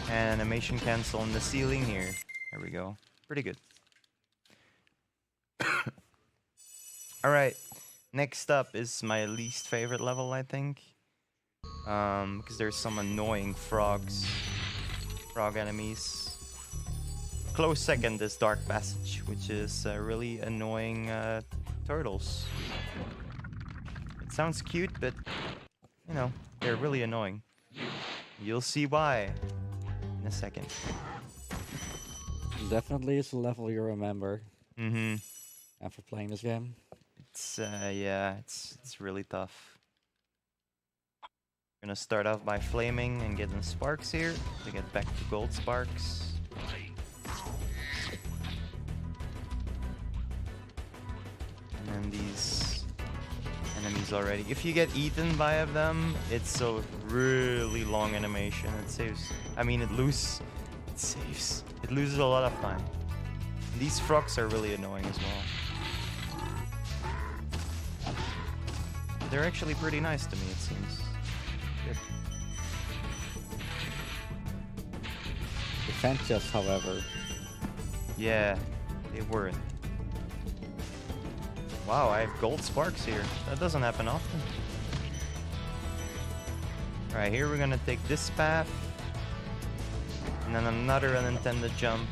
And animation cancel on the ceiling here. There we go. Pretty good. Alright. Next up is my least favorite level, I think. Because there's some annoying frog enemies. Close second is Dark Passage, which is really annoying turtles. It sounds cute, but, you know, they're really annoying. You'll see why in a second. Definitely is a level you remember Mm-hmm. after playing this game. It's yeah, it's really tough. Gonna start off by flaming and getting sparks here to get back to gold sparks. And then these enemies already. If you get eaten by of them, it's a really long animation. It saves. I mean, it loses. It saves. It loses a lot of time. These frogs are really annoying as well. They're actually pretty nice to me, it seems. Good. The Fenchas, however. Yeah, they weren't. Wow, I have gold sparks here. That doesn't happen often. Alright, here we're gonna take this path. And then another unintended jump.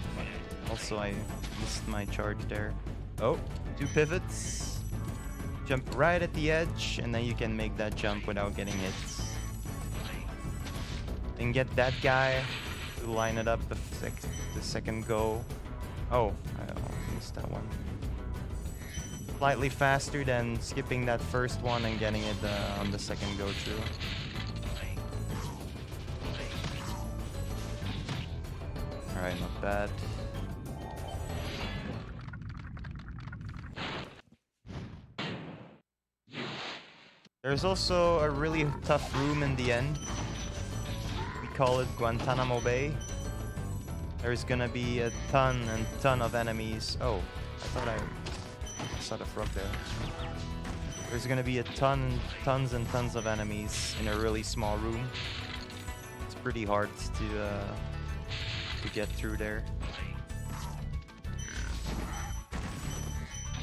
Also, I missed my charge there. Oh, 2 pivots. Jump right at the edge, and then you can make that jump without getting hit. And get that guy to line it up the second go. Oh, I missed that one. Slightly faster than skipping that first one and getting it on the second go through. Alright, not bad. There's also a really tough room in the end. We call it Guantanamo Bay. There's gonna be a ton and ton of enemies. Oh, I thought I saw the frog there. There's gonna be a tons and tons of enemies in a really small room. It's pretty hard to get through there.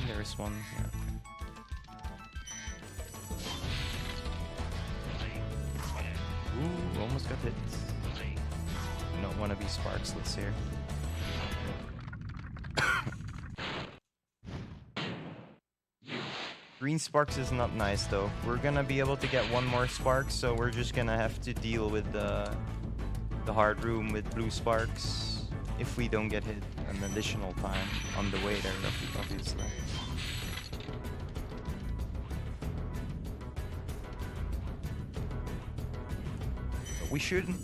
There's one. Yeah. Ooh, almost got hit. I don't want to be sparksless here. Green sparks is not nice though. We're gonna be able to get one more spark, so we're just gonna have to deal with the hard room with blue sparks if we don't get hit an additional time on the way there, obviously. But we shouldn't.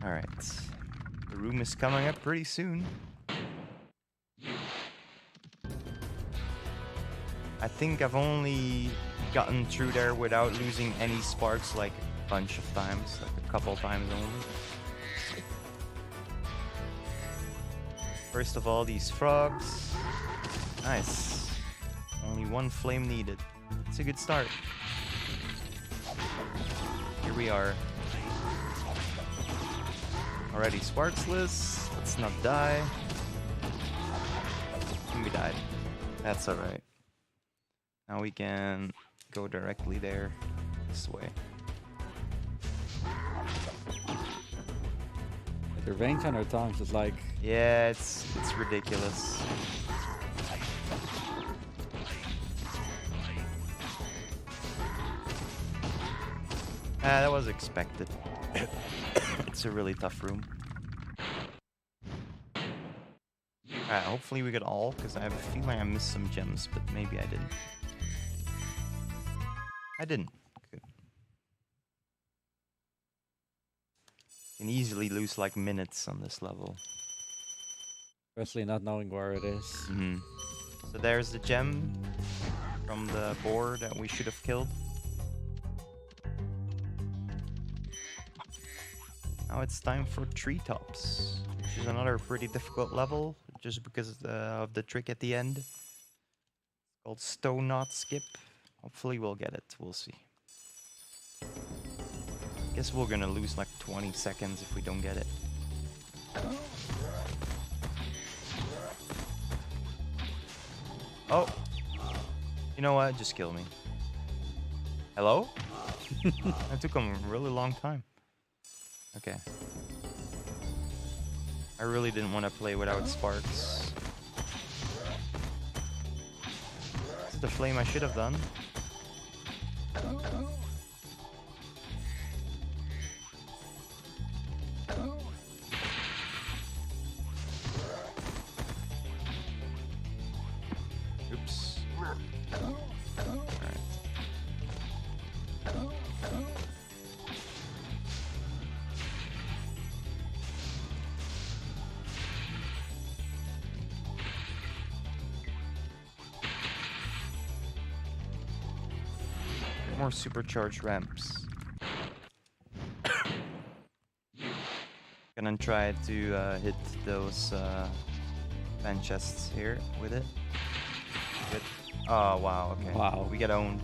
Alright. The room is coming up pretty soon. I think I've only gotten through there without losing any sparks like a bunch of times, like a couple times only. First of all, these frogs. Nice. Only one flame needed. It's a good start. Here we are. Already sparksless. Let's not die. And we died. That's alright. Now we can go directly there. This way. The range on our tongues is like... Yeah, it's ridiculous. That was expected. It's a really tough room. Alright, hopefully we get all, because I have a feeling I missed some gems, but maybe I didn't. I didn't. Good. Can easily lose like minutes on this level. Especially not knowing where it is. Mm-hmm. So there's the gem from the boar that we should have killed. Now it's time for treetops, which is another pretty difficult level, just because of the trick at the end. It's called Stone Knot Skip. Hopefully we'll get it, we'll see. Guess we're gonna lose like 20 seconds if we don't get it. Oh! You know what, just kill me. Hello? That took him a really long time. Okay. I really didn't want to play without sparks. This is the flame I should have done. Oops. Alright. More supercharged ramps. Gonna try to hit those fan chests here with it. Good. Oh wow, okay. Wow. We get owned.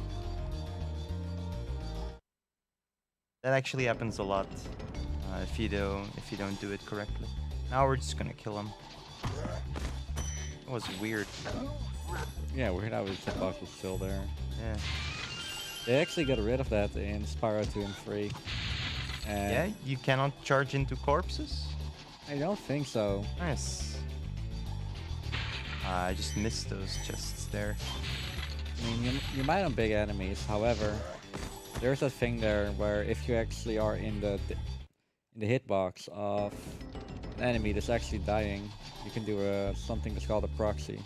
That actually happens a lot if you don't do it correctly. Now we're just gonna kill him. That was weird. Yeah, weird how his hitbox was still there. Yeah. They actually got rid of that in Spyro 2 and 3. And Yeah, you cannot charge into corpses? I don't think so. Nice. I just missed those chests there. I mean, you might on big enemies. However, there's a thing there where if you actually are in the hitbox of an enemy that's actually dying, you can do something that's called a proxy.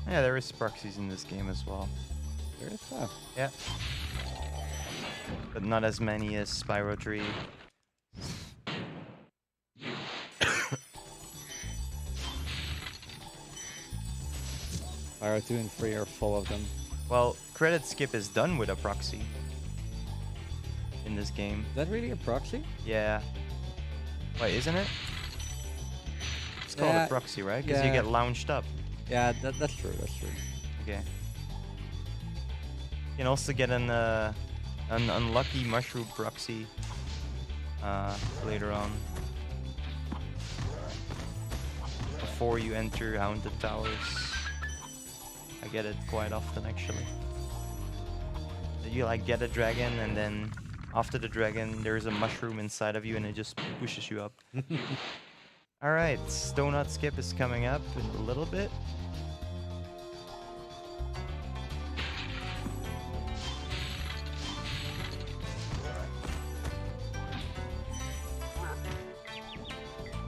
Yeah, there is proxies in this game as well. There is that. Yeah. But not as many as Spyro 3. Spyro 2 and 3 are full of them. Well, credit skip is done with a proxy in this game. Is that really a proxy? Yeah. Wait, isn't it? It's called Yeah, a proxy, right? Because you yeah. get launched up. Yeah, that's true. That's true. Okay. You can also get an unlucky mushroom proxy later on. Before you enter Haunted Towers. I get it quite often actually. You like get a dragon and then after the dragon there's a mushroom inside of you and it just pushes you up. Alright, Donut Skip is coming up in a little bit.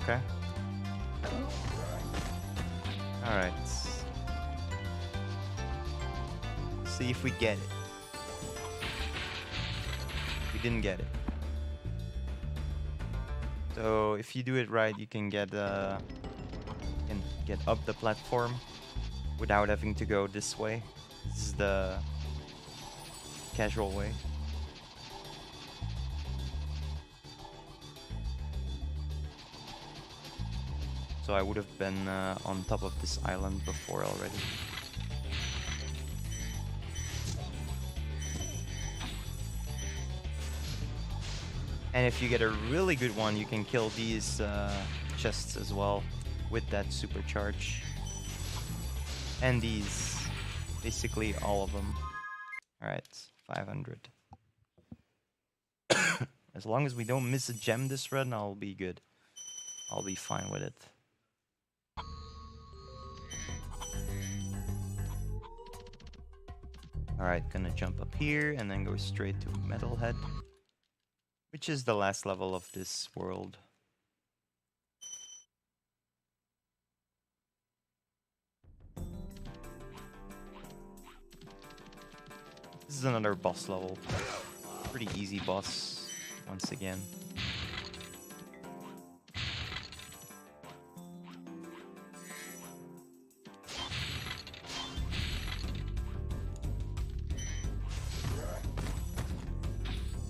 Okay. Alright. See if we get it. We didn't get it. So if you do it right, you can get up the platform without having to go this way. This is the casual way. So I would have been on top of this island before already. And if you get a really good one, you can kill these chests as well with that supercharge. And these. Basically all of them. Alright, 500. As long as we don't miss a gem this run, I'll be good. I'll be fine with it. Alright, gonna jump up here and then go straight to Metalhead. Which is the last level of this world. This is another boss level. Pretty easy boss, once again.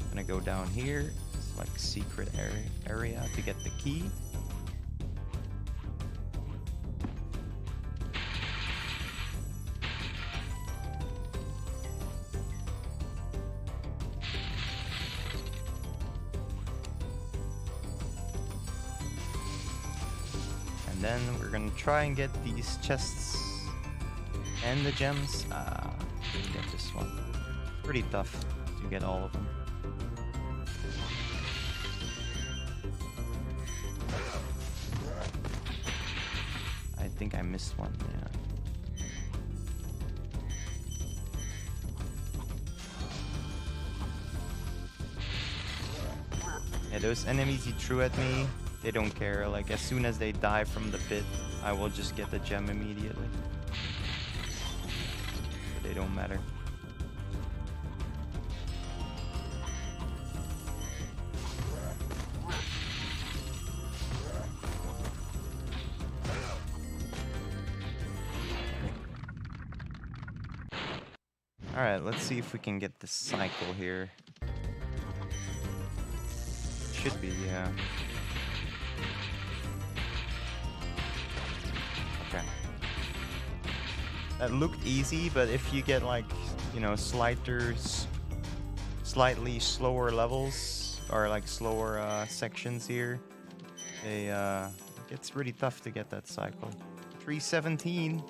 Gonna go down here. It's like a secret area to get the key. And then we're gonna try and get these chests and the gems. Didn't get this one. Pretty tough. to get all of them. I think I missed one, yeah. Yeah, those enemies he threw at me, they don't care. Like, as soon as they die from the pit, I will just get the gem immediately. But they don't matter. Alright, let's see if we can get this cycle here. Should be, yeah. Okay. That looked easy, but if you get like, you know, slightly slower levels, or like slower sections here, they, it gets really tough to get that cycle. 317.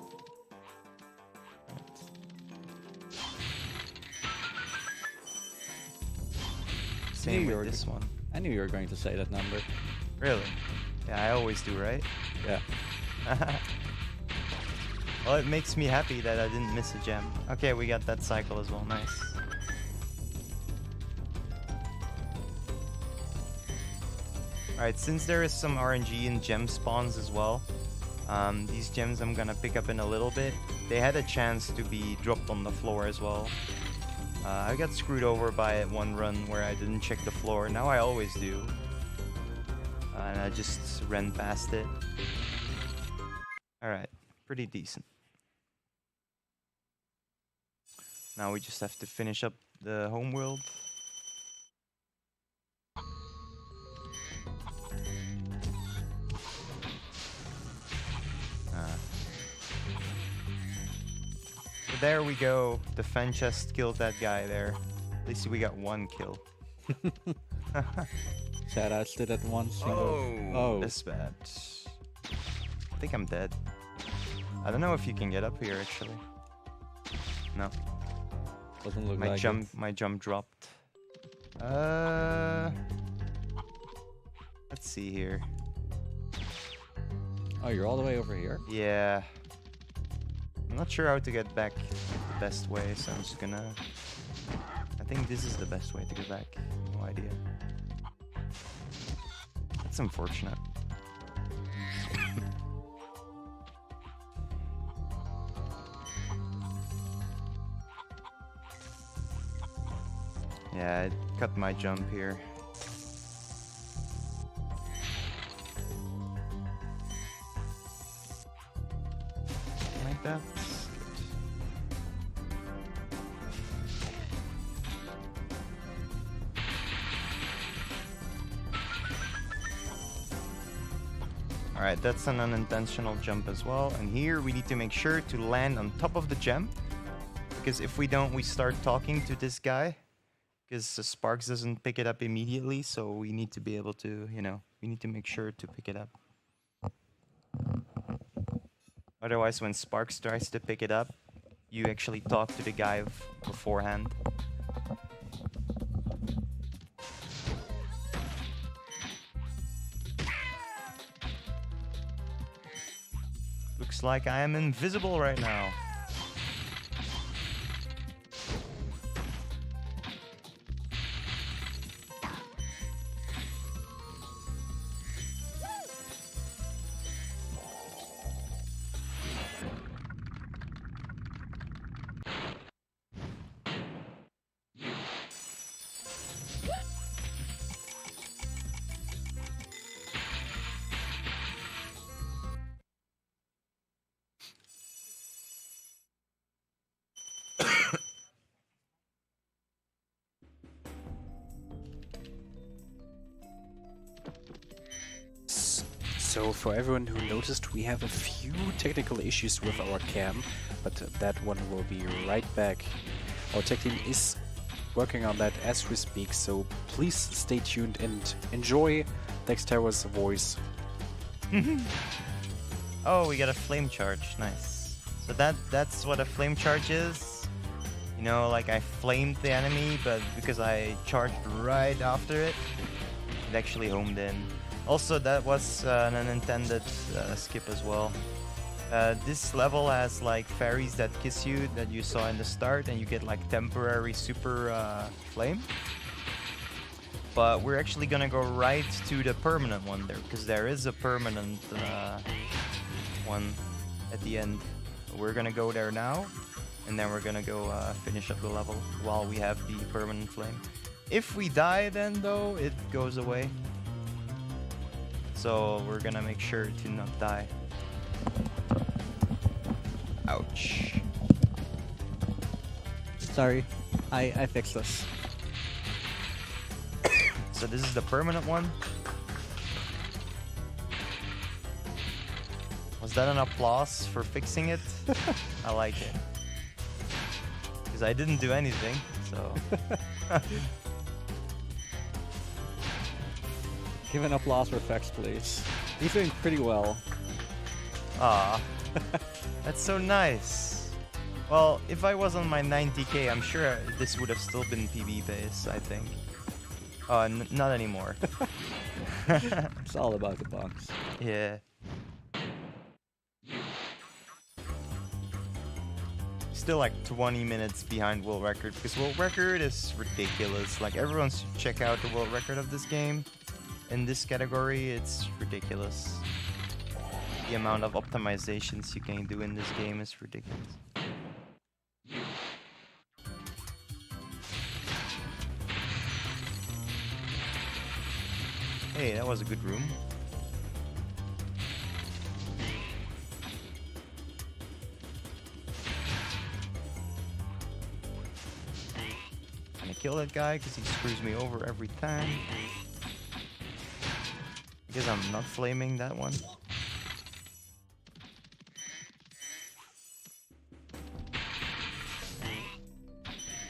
Same with this one. I knew you were going to say that number. Really? Yeah, I always do, right? Yeah. Well, it makes me happy that I didn't miss a gem. Okay, we got that cycle as well. Nice. Alright, since there is some RNG in gem spawns as well, these gems I'm gonna pick up in a little bit. They had a chance to be dropped on the floor as well. I got screwed over by it one run where I didn't check the floor. Now I always do. And I just ran past it. Alright, pretty decent. Now we just have to finish up the homeworld. So there we go. The fan chest killed that guy there. At least we got one kill. Shoutouts to that one single. Oh, that's bad. I think I'm dead. I don't know if you can get up here actually. No. Doesn't look my like jump. it. My jump dropped. Let's see here. Oh, you're all the way over here? Yeah. I'm not sure how to get back the best way, so I'm just gonna... I think this is the best way to get back. No idea. That's unfortunate. Yeah, I cut my jump here. Like that. Alright, that's an unintentional jump as well. And here we need to make sure to land on top of the gem. Because if we don't, we start talking to this guy. Because Sparks doesn't pick it up immediately, so we need to be able to, you know, we need to make sure to pick it up. Otherwise, when Sparks tries to pick it up, you actually talk to the guy beforehand. Looks like I am invisible right now. So for everyone who noticed, we have a few technical issues with our cam, but that one will be right back. Our tech team is working on that as we speak, so please stay tuned and enjoy Dexterra's voice. Oh, we got a flame charge. Nice. So that's what a flame charge is. You know, like I flamed the enemy, but because I charged right after it, it actually homed in. Also, that was an unintended skip as well. This level has like fairies that kiss you that you saw in the start, and you get like temporary super flame. But we're actually gonna go right to the permanent one there, because there is a permanent one at the end. We're gonna go there now, and then we're gonna go finish up the level while we have the permanent flame. If we die then though, it goes away. So we're gonna make sure to not die. Ouch. Sorry, I fixed this. So this is the permanent one. Was that an applause for fixing it? I like it. Because I didn't do anything, so... Give an applause for Fex, please. He's doing pretty well. Ah, that's so nice. Well, if I was on my 90k, I'm sure this would have still been PB base, I think. Not anymore. It's all about the bugs. Yeah. Still like 20 minutes behind world record, because world record is ridiculous. Like, everyone should check out the world record of this game. In this category, it's ridiculous. The amount of optimizations you can do in this game is ridiculous. Hey, that was a good room. Gonna kill that guy because he screws me over every time. Because I'm not flaming that one.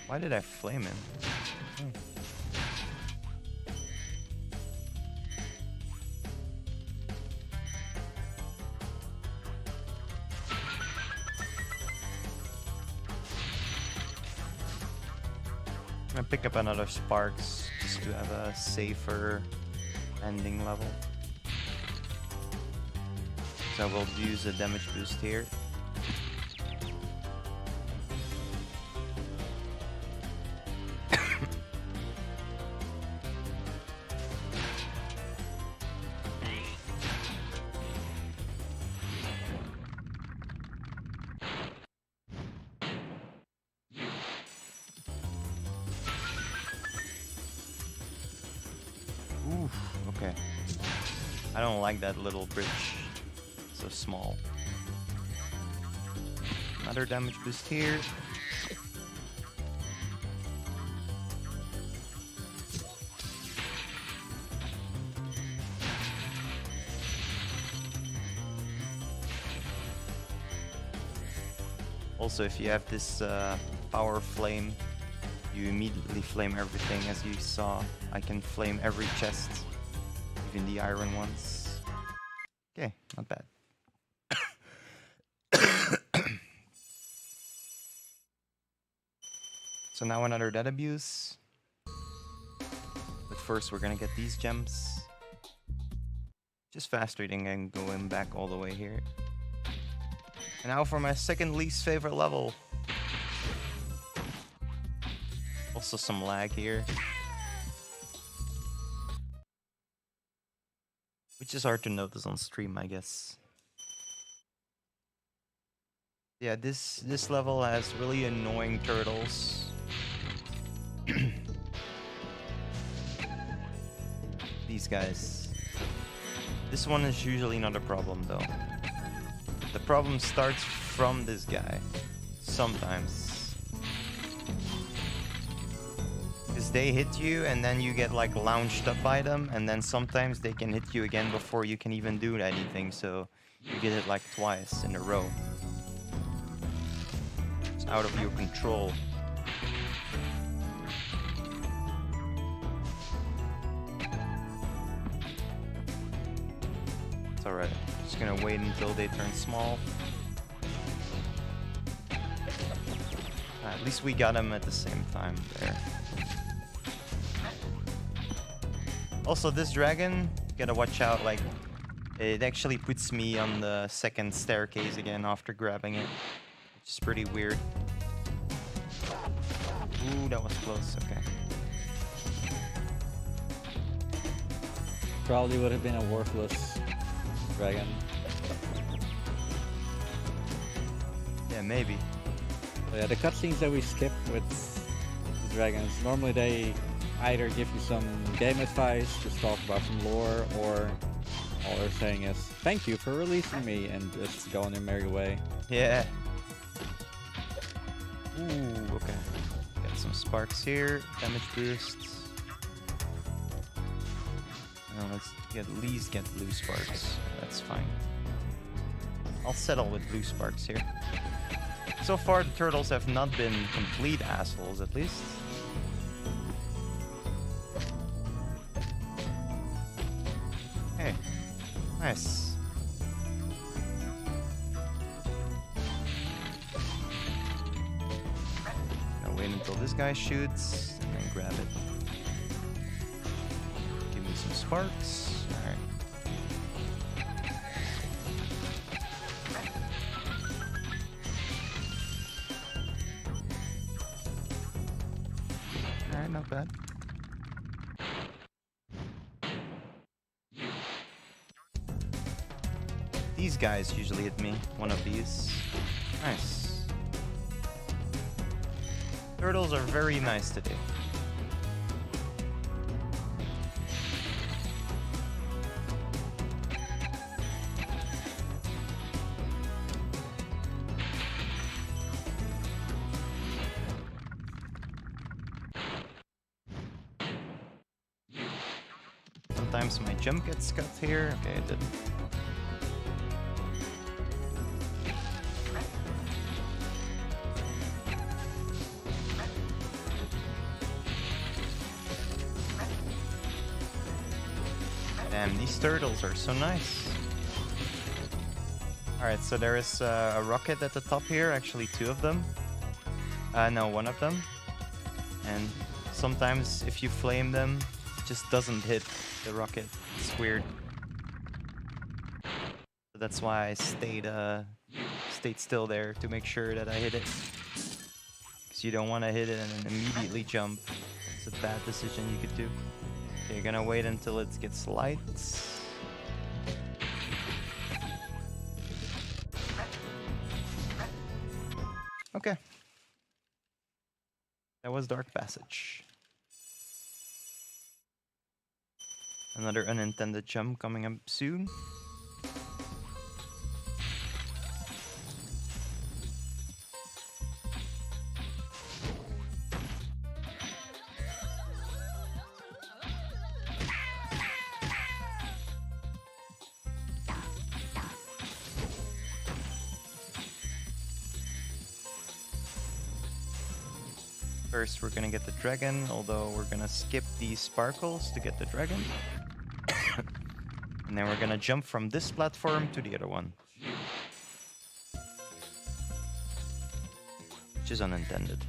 Why did I flame him? I'm gonna pick up another Sparks just to have a safer ending level. So we'll use a damage boost here. Oof, okay. I don't like that little bridge. So small. Another damage boost here. Also, if you have this power flame, you immediately flame everything. As you saw, I can flame every chest, even the iron ones. Okay, not bad. So now another dead abuse. But first we're gonna get these gems. Just fast reading and going back all the way here. And now for my second least favorite level. Also some lag here. Which is hard to notice on stream, I guess. Yeah, this level has really annoying turtles. These guys. This one is usually not a problem though. The problem starts from this guy. Sometimes. Because they hit you and then you get like launched up by them, and then sometimes they can hit you again before you can even do anything, so you get it like twice in a row. It's out of your control. It's alright. Just gonna wait until they turn small. At least we got him at the same time there. Also, this dragon, you gotta watch out, like, it actually puts me on the second staircase again after grabbing it, which is pretty weird. Ooh, that was close, okay. Probably would have been a worthless dragon. Yeah, maybe. So yeah, the cutscenes that we skip with the dragons, normally they either give you some game advice, just talk about some lore, or all they're saying is, thank you for releasing me, and just go on their merry way. Yeah. Ooh, okay. Got some sparks here, damage boosts. Now let's at least get blue sparks. That's fine. I'll settle with blue sparks here. So far, the turtles have not been complete assholes, at least. Hey, nice. Now wait until this guy shoots, and then grab it. Give me some sparks. Alright. Alright, not bad. These guys usually hit me. One of these. Nice. Turtles are very nice today. Sometimes my jump gets cut here. Okay, it didn't. Damn, these turtles are so nice. Alright, so there is a rocket at the top here, actually two of them. No, one of them. And sometimes if you flame them, it just doesn't hit the rocket. It's weird. So that's why I stayed still there to make sure that I hit it. Because you don't want to hit it and then immediately jump. It's a bad decision you could do. Okay, you're gonna wait until it gets light. Okay. That was Dark Passage. Another unintended jump coming up soon. First, we're gonna get the dragon, although we're gonna skip these sparkles to get the dragon. And then we're gonna jump from this platform to the other one. Which is unintended.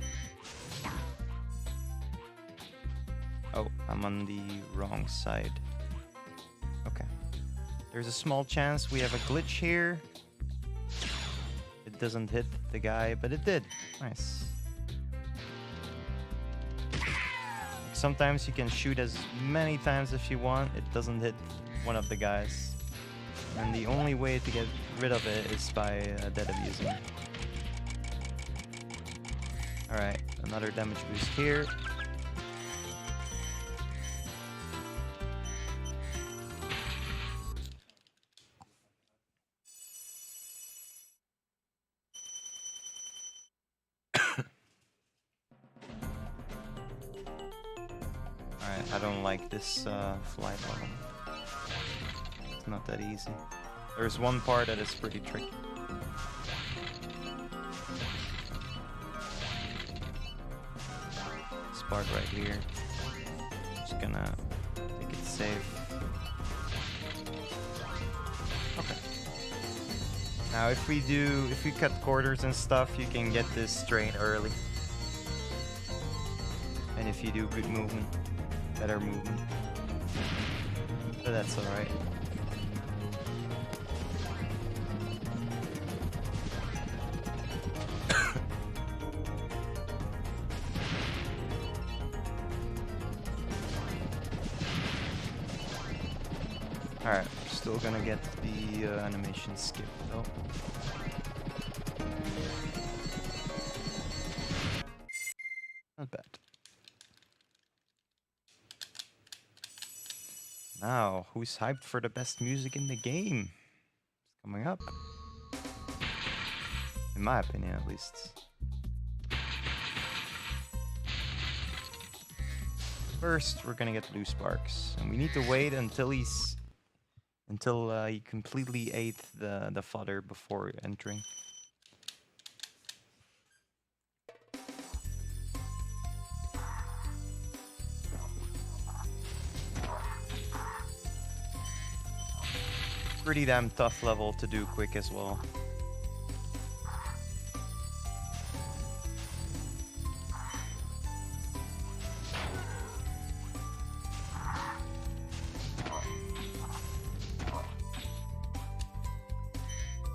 Oh, I'm on the wrong side. Okay. There's a small chance we have a glitch here. It doesn't hit the guy, but it did. Nice. Sometimes you can shoot as many times if you want, it doesn't hit one of the guys. And the only way to get rid of it is by dead abusing. Alright, another damage boost here. I don't like this flight level. It's not that easy. There's one part that is pretty tricky. This part right here. Just gonna take it safe. Okay. Now if we cut quarters and stuff, you can get this train early. And if you do good movement, better movement. But that's alright. Alright, we're still gonna get the animation skip though. Not bad. Now, who's hyped for the best music in the game? It's coming up. In my opinion, at least. First, we're gonna get Blue Sparks, and we need to wait until he completely ate the fodder before entering. Pretty damn tough level to do quick as well.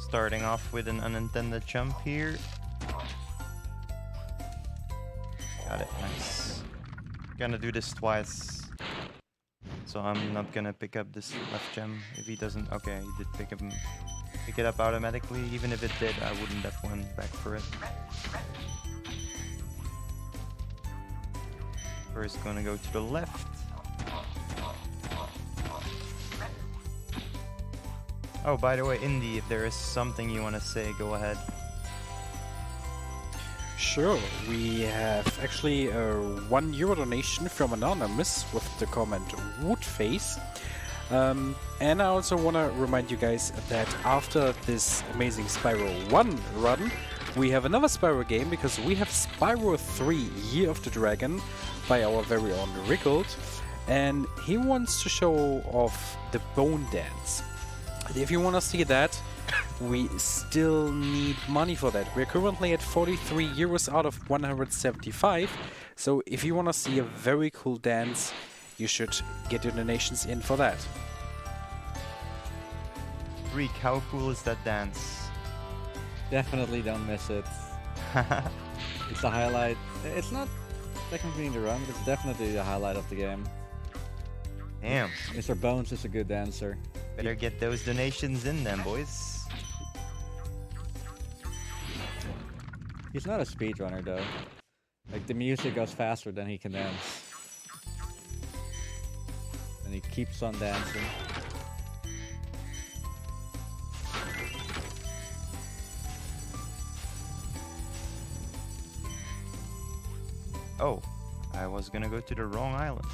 Starting off with an unintended jump here. Got it, nice. Gonna do this twice. So I'm not gonna pick up this left gem if he doesn't. Okay, he did pick it up automatically. Even if it did, I wouldn't have went back for it. First, gonna go to the left. Oh, by the way, Indy, if there is something you want to say, go ahead. Sure, we have actually a €1 donation from Anonymous with the comment Woodface. And I also want to remind you guys that after this amazing Spyro 1 run, we have another Spyro game because we have Spyro 3 Year of the Dragon by our very own Rickles, and he wants to show off the Bone Dance. If you want to see that, we still need money for that. We're currently at €43 out of 175. So if you want to see a very cool dance, you should get your donations in for that. Reek, how cool is that dance? Definitely don't miss it. It's a highlight. It's not technically in the run, but it's definitely the highlight of the game. Damn. Mr. Bones is a good dancer. Better get those donations in then, boys. He's not a speedrunner though. Like, the music goes faster than he can dance. And he keeps on dancing. Oh, I was gonna go to the wrong island.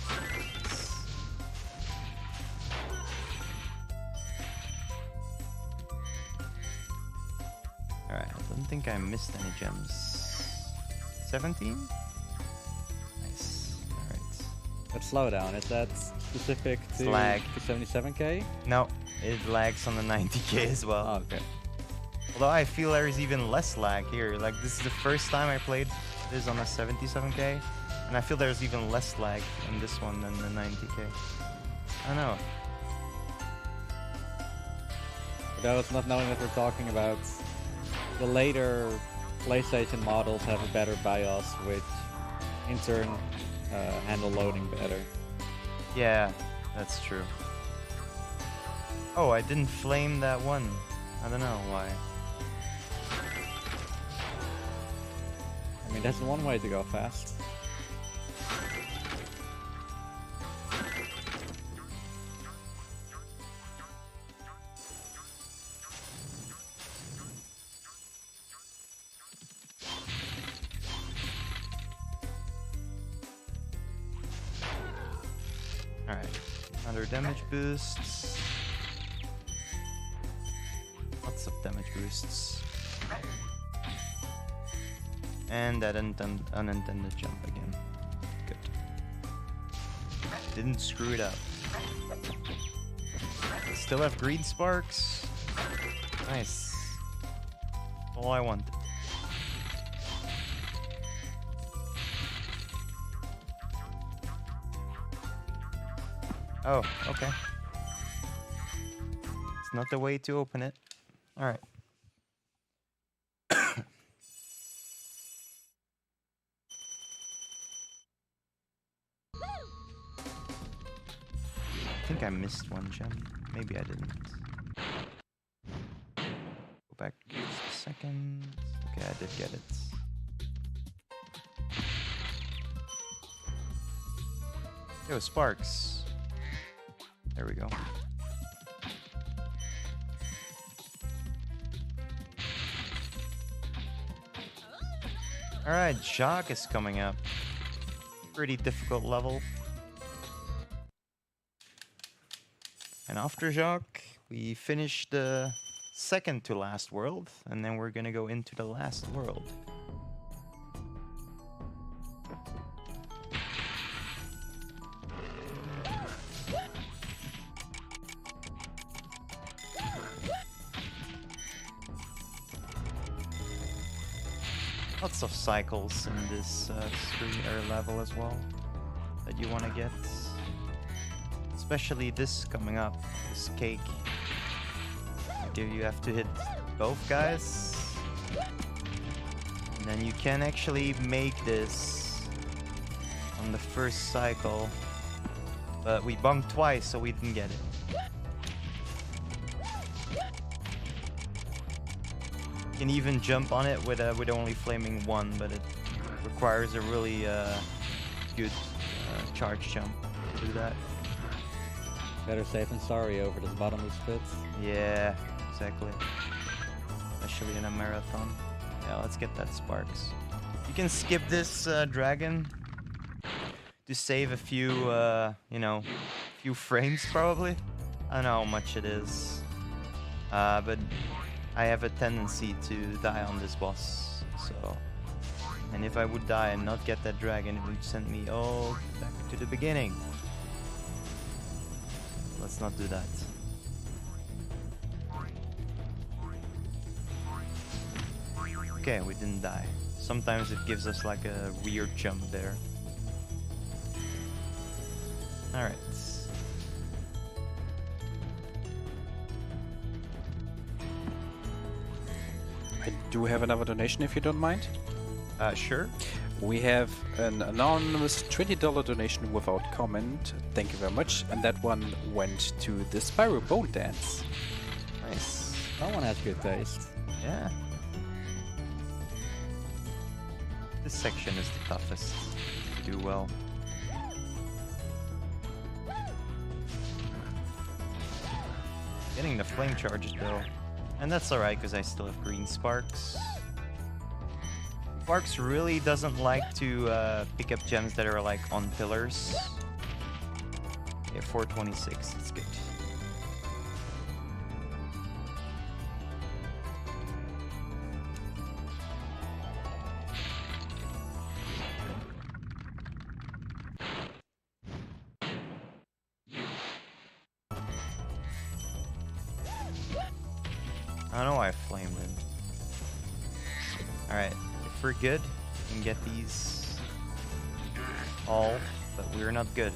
Alright, I don't think I missed any gems. 17? Nice. Alright. But slow down, is that specific to lag. 77k? No, it lags on the 90k as well. Oh, okay. Although I feel there's even less lag here. Like, this is the first time I played this on the 77k, and I feel there's even less lag in this one than the 90k. I don't know. For those not knowing what we're talking about, the later PlayStation models have a better BIOS, which in turn handle loading better. Yeah, that's true. Oh, I didn't flame that one. I don't know why. I mean, that's one way to go fast. Alright, another damage boosts. Lots of damage boosts. And that unintended jump again. Good. Didn't screw it up. Still have green sparks. Nice. All I wanted. Oh, okay. It's not the way to open it. Alright. I think I missed one gem. Maybe I didn't. Go back just a second. Okay, I did get it. Yo, sparks. There we go. Alright, Jacques is coming up. Pretty difficult level. And after Jacques, we finish the second to last world, and then we're gonna go into the last world. Lots of cycles in this level as well that you want to get. Especially this coming up, this cake. You have to hit both guys. And then you can actually make this on the first cycle. But we bunked twice, so we didn't get it. You can even jump on it with only flaming one, but it requires a really good charge jump to do that. Better safe than sorry over this bottomless pit. Yeah, exactly. Especially in a marathon. Yeah, let's get that sparks. You can skip this dragon to save a few, few frames probably. I don't know how much it is, but I have a tendency to die on this boss, so... And if I would die and not get that dragon, it would send me all back to the beginning. Let's not do that. Okay, we didn't die. Sometimes it gives us like a weird jump there. Alright. I do have another donation if you don't mind. Sure. We have an anonymous $20 donation without comment. Thank you very much. And that one went to the Spyro Bone Dance. Nice. That one has good taste. Yeah. This section is the toughest to do well. Getting the flame charges though. And that's alright because I still have green sparks. Sparks really doesn't like to pick up gems that are like on pillars. Yeah, 426, it's good. I don't know why I flamed him. Alright, if we're good, we can get these all, but we're not good.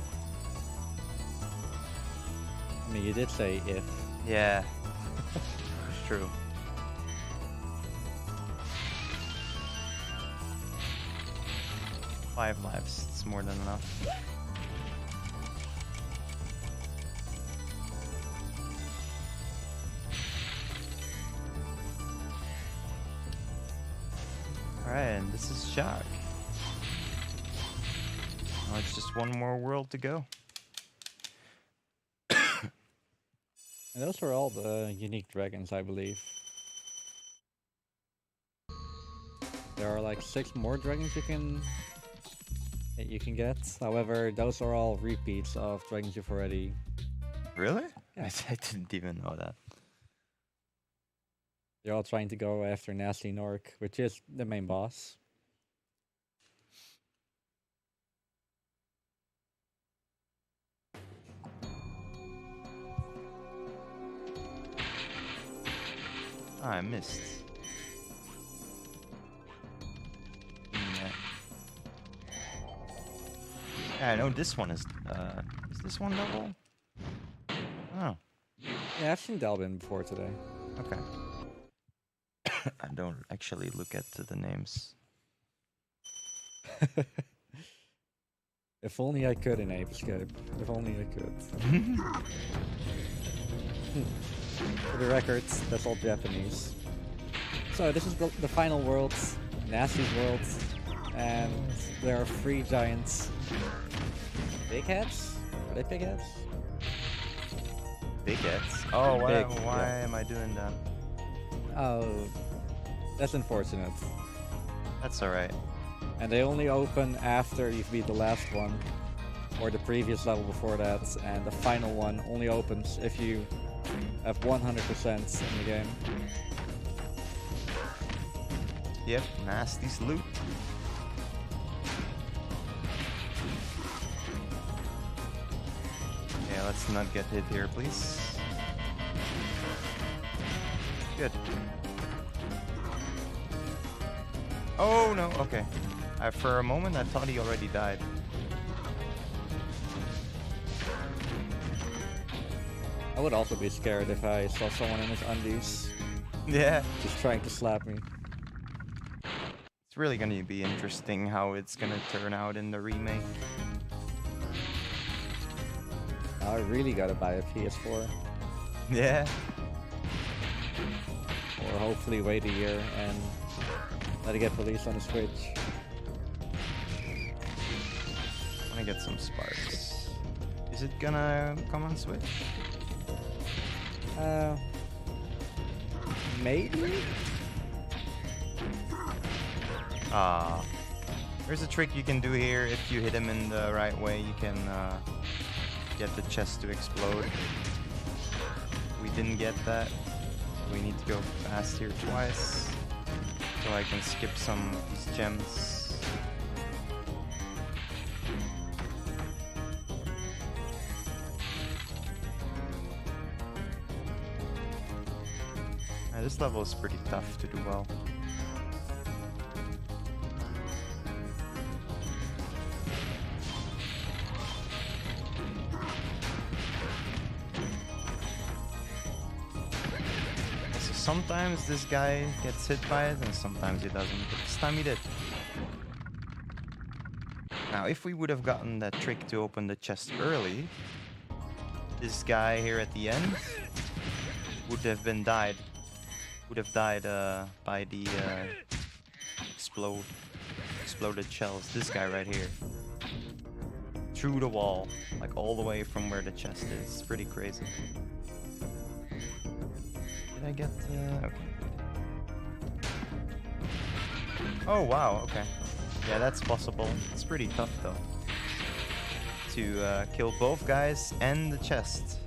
I mean, you did say if. Yeah, it's true. Five lives, it's more than enough. Alright, and this is Jacques. Now it's just one more world to go. And those are all the unique dragons, I believe. There are like 6 more dragons that you can get. However, those are all repeats of dragons you've already... Really? Yeah. I didn't even know that. They're all trying to go after Nasty Nork, which is the main boss. Ah, I missed. Yeah, I know this one is this one double? Yeah, I've seen Dalvin before today. Okay. I don't actually look at the names. If only I could in Ape Escape. If only I could. For the records, that's all Japanese. So this is the final world, Nasty's world, and there are 3 giants. Big heads? Are they big heads? Big heads. Oh, why yeah. am I doing that? Oh, that's unfortunate. That's alright. And they only open after you've beat the last one, or the previous level before that, and the final one only opens if you have 100% in the game. Yep, Nasty's loot. Yeah, let's not get hit here, please. Good. Oh no, okay. For a moment I thought he already died. I would also be scared if I saw someone in his undies Yeah. just trying to slap me. It's really gonna be interesting how it's gonna turn out in the remake. I really gotta buy a PS4, Yeah. or hopefully wait a year and let it get released on the Switch. I wanna get some sparks. Is it gonna come on Switch? Maybe? Ah. There's a trick you can do here. If you hit him in the right way, you can get the chest to explode. We didn't get that. We need to go fast here twice, so I can skip some of these gems. This level is pretty tough to do well. So sometimes this guy gets hit by it and sometimes he doesn't, but this time he did. Now if we would have gotten that trick to open the chest early, this guy here at the end would have died by the exploded shells. This guy right here. Through the wall, like all the way from where the chest is. It's pretty crazy. Did I get okay. Oh wow, okay. Yeah, that's possible. It's pretty tough though. To kill both guys and the chest.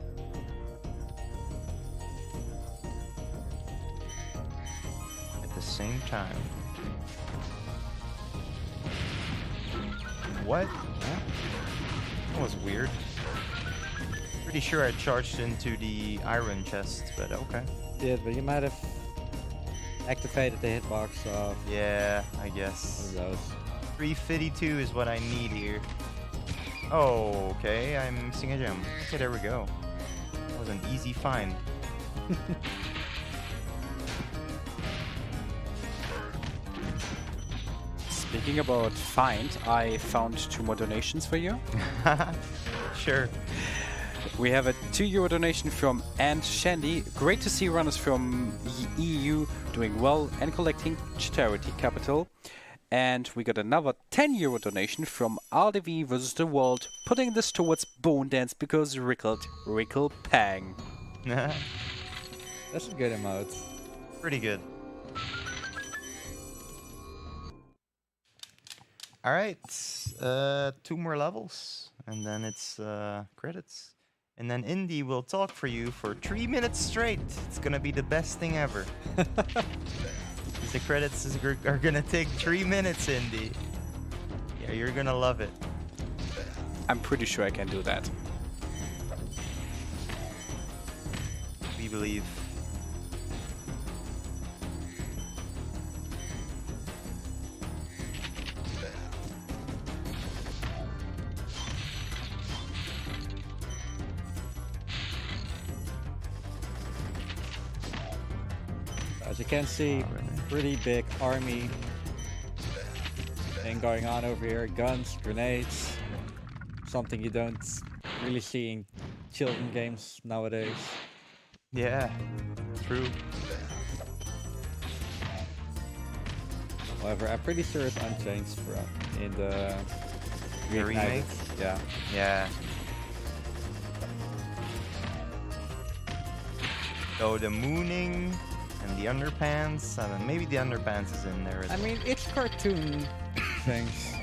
Same time. What? That was weird. Pretty sure I charged into the iron chest, but okay. Yeah, but you might have activated the hitbox of Yeah, I guess. one of those. 352 is what I need here. Oh, okay. I'm missing a gem. Okay, there we go. That was an easy find. Speaking about find, I found 2 more donations for you. Sure. We have a €2 donation from Aunt Shandy. Great to see runners from EU doing well and collecting charity capital. And we got another €10 donation from RDV vs. the World, putting this towards Bone Dance because Rickle Pang. That's a good emote. Pretty good. All right, 2 more levels, and then it's credits. And then Indy will talk for you for 3 minutes straight. It's gonna be the best thing ever. The credits are gonna take 3 minutes, Indy. Yeah, you're gonna love it. I'm pretty sure I can do that. We believe. As you can see, pretty big army thing going on over here. Guns, grenades, something you don't really see in children games nowadays. Yeah, true. However, I'm pretty sure it's unchanged from in the remake. Yeah. Yeah. So the mooning and the underpants. I don't know, maybe the underpants is in there as I well. mean, it's cartoon things.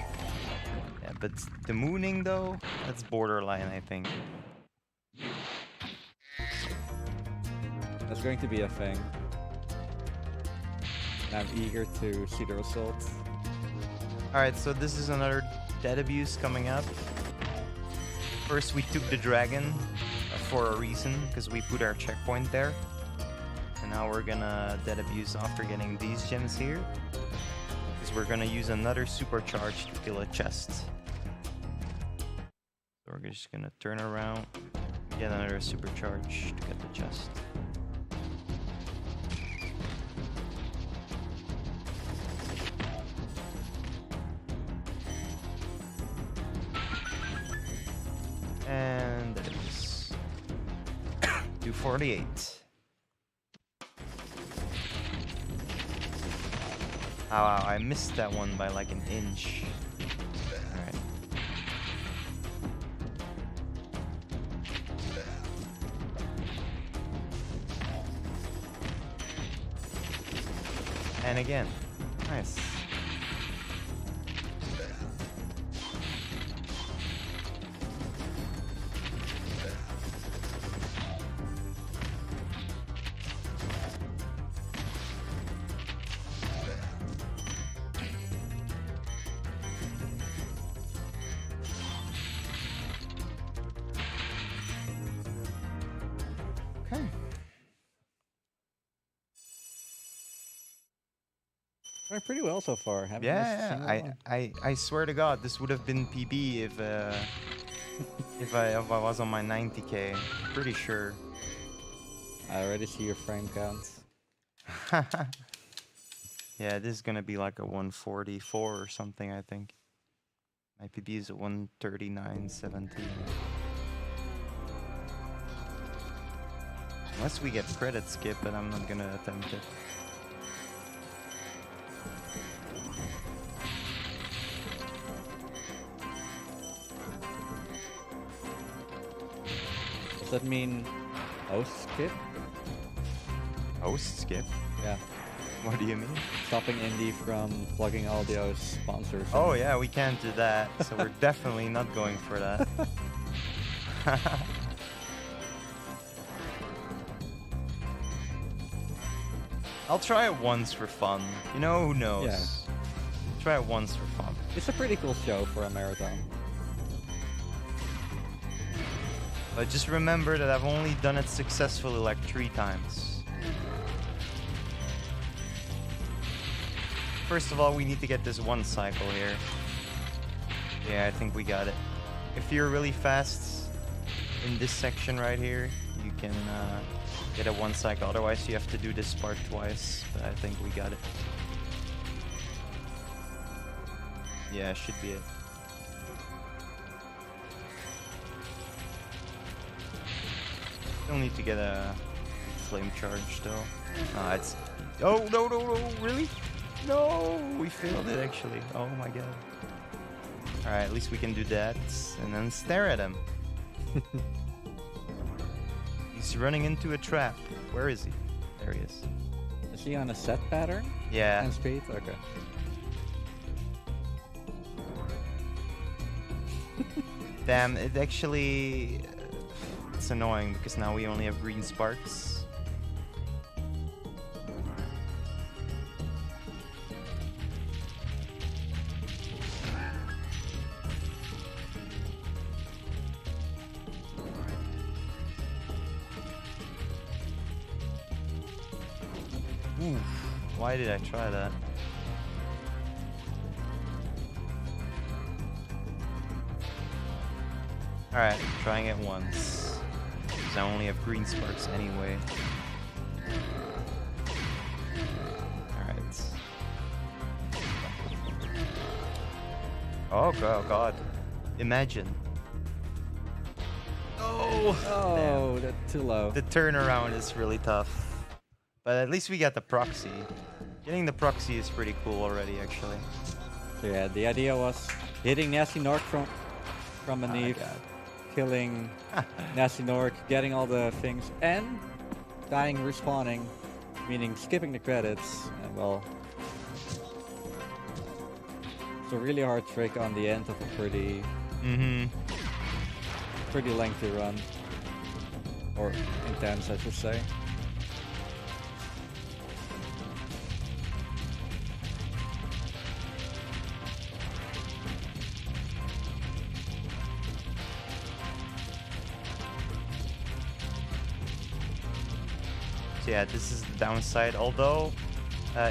Yeah, but the mooning though, that's borderline, I think. That's going to be a thing. And I'm eager to see the results. Alright, so this is another dead abuse coming up. First we took the dragon for a reason, because we put our checkpoint there. And now we're gonna dead abuse after getting these gems here. Because we're gonna use another supercharge to kill a chest. So we're just gonna turn around, get another supercharge to get the chest. And there it is. 248. Oh, wow, I missed that one by like an inch. Alright. And again. Nice. Okay. Going pretty well so far. Haven't missed a Yeah, single one. I swear to God, this would have been PB if if I was on my 90k. Pretty sure. I already see your frame counts. Yeah, this is gonna be like a 144 or something, I think. My PB is at 139.17. Unless we get credit skip, but I'm not gonna attempt it. Does that mean host skip? Host skip? Yeah. What do you mean? Stopping Indy from plugging all those sponsors. Oh in. yeah, we can't do that, so we're definitely not going for that. I'll try it once for fun. You know, who knows? Yeah. Try it once for fun. It's a pretty cool show for a marathon. But just remember that I've only done it successfully like 3 times. First of all, we need to get this one cycle here. Yeah, I think we got it. If you're really fast in this section right here, you can get a 1 cycle. Otherwise, you have to do this part twice. But I think we got it. Yeah, should be it. Still need to get a flame charge though. It's... Oh, no, no, no, really? No, we failed it actually. Oh my god. Alright, at least we can do that. And then stare at him. He's running into a trap. Where is he? There he is. Is he on a set pattern? Yeah. And speed? Okay. Damn, it actually... It's annoying because now we only have green sparks. Oof, why did I try that? Alright, trying it once. Because I only have green sparks anyway. Oh god. Imagine. Oh! Oh, that's too low. The turnaround is really tough. But at least we got the proxy. Getting the proxy is pretty cool already, actually. So yeah, the idea was hitting Nasty Nork from beneath, killing Nasty Nork, getting all the things, and dying, respawning, meaning skipping the credits. And well, it's a really hard trick on the end of a pretty lengthy run, or intense, I should say. So yeah, this is the downside. Although,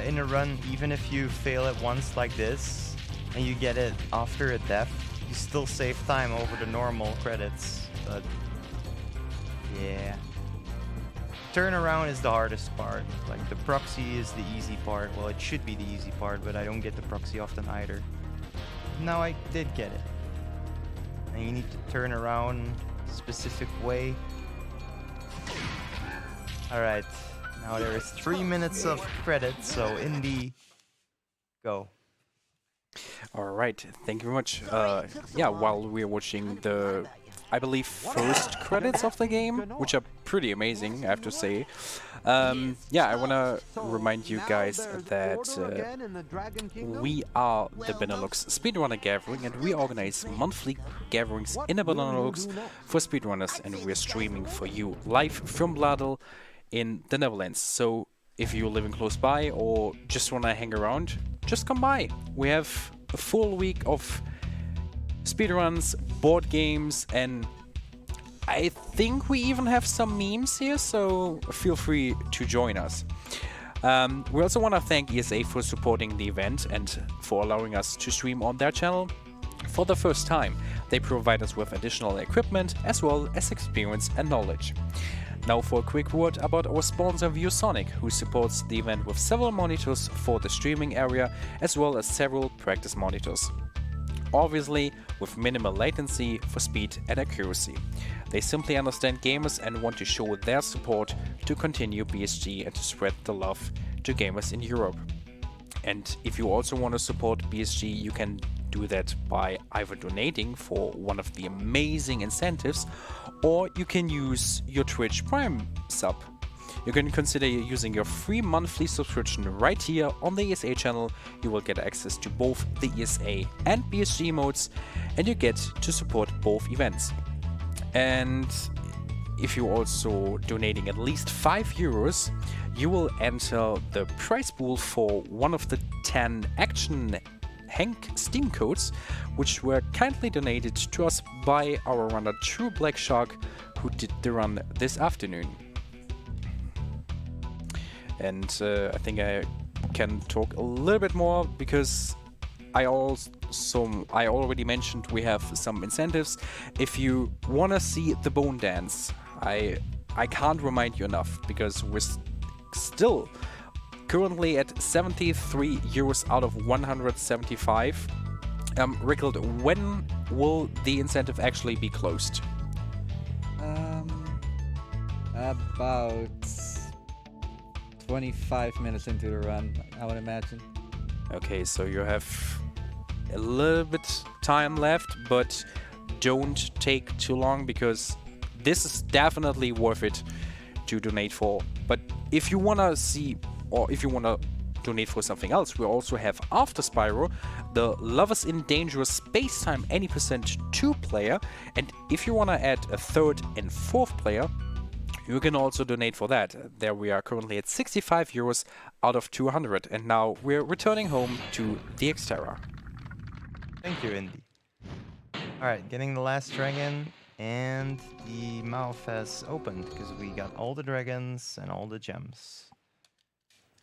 in a run, even if you fail it once like this, and you get it after a death, you still save time over the normal credits. But yeah, turnaround is the hardest part. Like the proxy is the easy part. Well, it should be the easy part, but I don't get the proxy often either. Now I did get it. And you need to turn around a specific way. Alright, now there is 3 minutes of credits, so Indy, go. Alright, thank you very much. Yeah, while we're watching the, I believe, first credits of the game, which are pretty amazing, I have to say. Yeah, I want to remind you guys that we are the Benelux Speedrunner Gathering, and we organize monthly gatherings in the Benelux for speedrunners, and we're streaming for you live from Bladel in the Netherlands. So if you're living close by or just want to hang around, just come by. We have a full week of speedruns, board games, and I think we even have some memes here, so feel free to join us. We also want to thank ESA for supporting the event and for allowing us to stream on their channel for the first time. They provide us with additional equipment as well as experience and knowledge. Now for a quick word about our sponsor ViewSonic, who supports the event with several monitors for the streaming area as well as several practice monitors. Obviously with minimal latency for speed and accuracy. They simply understand gamers and want to show their support to continue BSG and to spread the love to gamers in Europe. And if you also want to support BSG, you can do that by either donating for one of the amazing incentives, or you can use your Twitch Prime sub. You can consider using your free monthly subscription right here on the ESA channel. You will get access to both the ESA and BSG modes, and you get to support both events. And if you're also donating at least €5, you will enter the prize pool for one of the 10 Action Hank Steam codes, which were kindly donated to us by our runner True Black Shark, who did the run this afternoon. And I think I can talk a little bit more because I already mentioned we have some incentives. If you want to see the bone dance, I can't remind you enough, because we're still currently at €73 out of 175. Rickles, when will the incentive actually be closed? About 25 minutes into the run, I would imagine. Okay, so you have a little bit time left, but don't take too long, because this is definitely worth it to donate for. But if you want to see, or if you want to donate for something else, we also have after Spyro the Lovers in Dangerous Space-Time Any Percent 2 player, and if you want to add a third and fourth player, you can also donate for that. There we are currently at €65 out of 200, and now we're returning home to the Xterra. Thank you, Indy. Alright, getting the last dragon, and the mouth has opened because we got all the dragons and all the gems.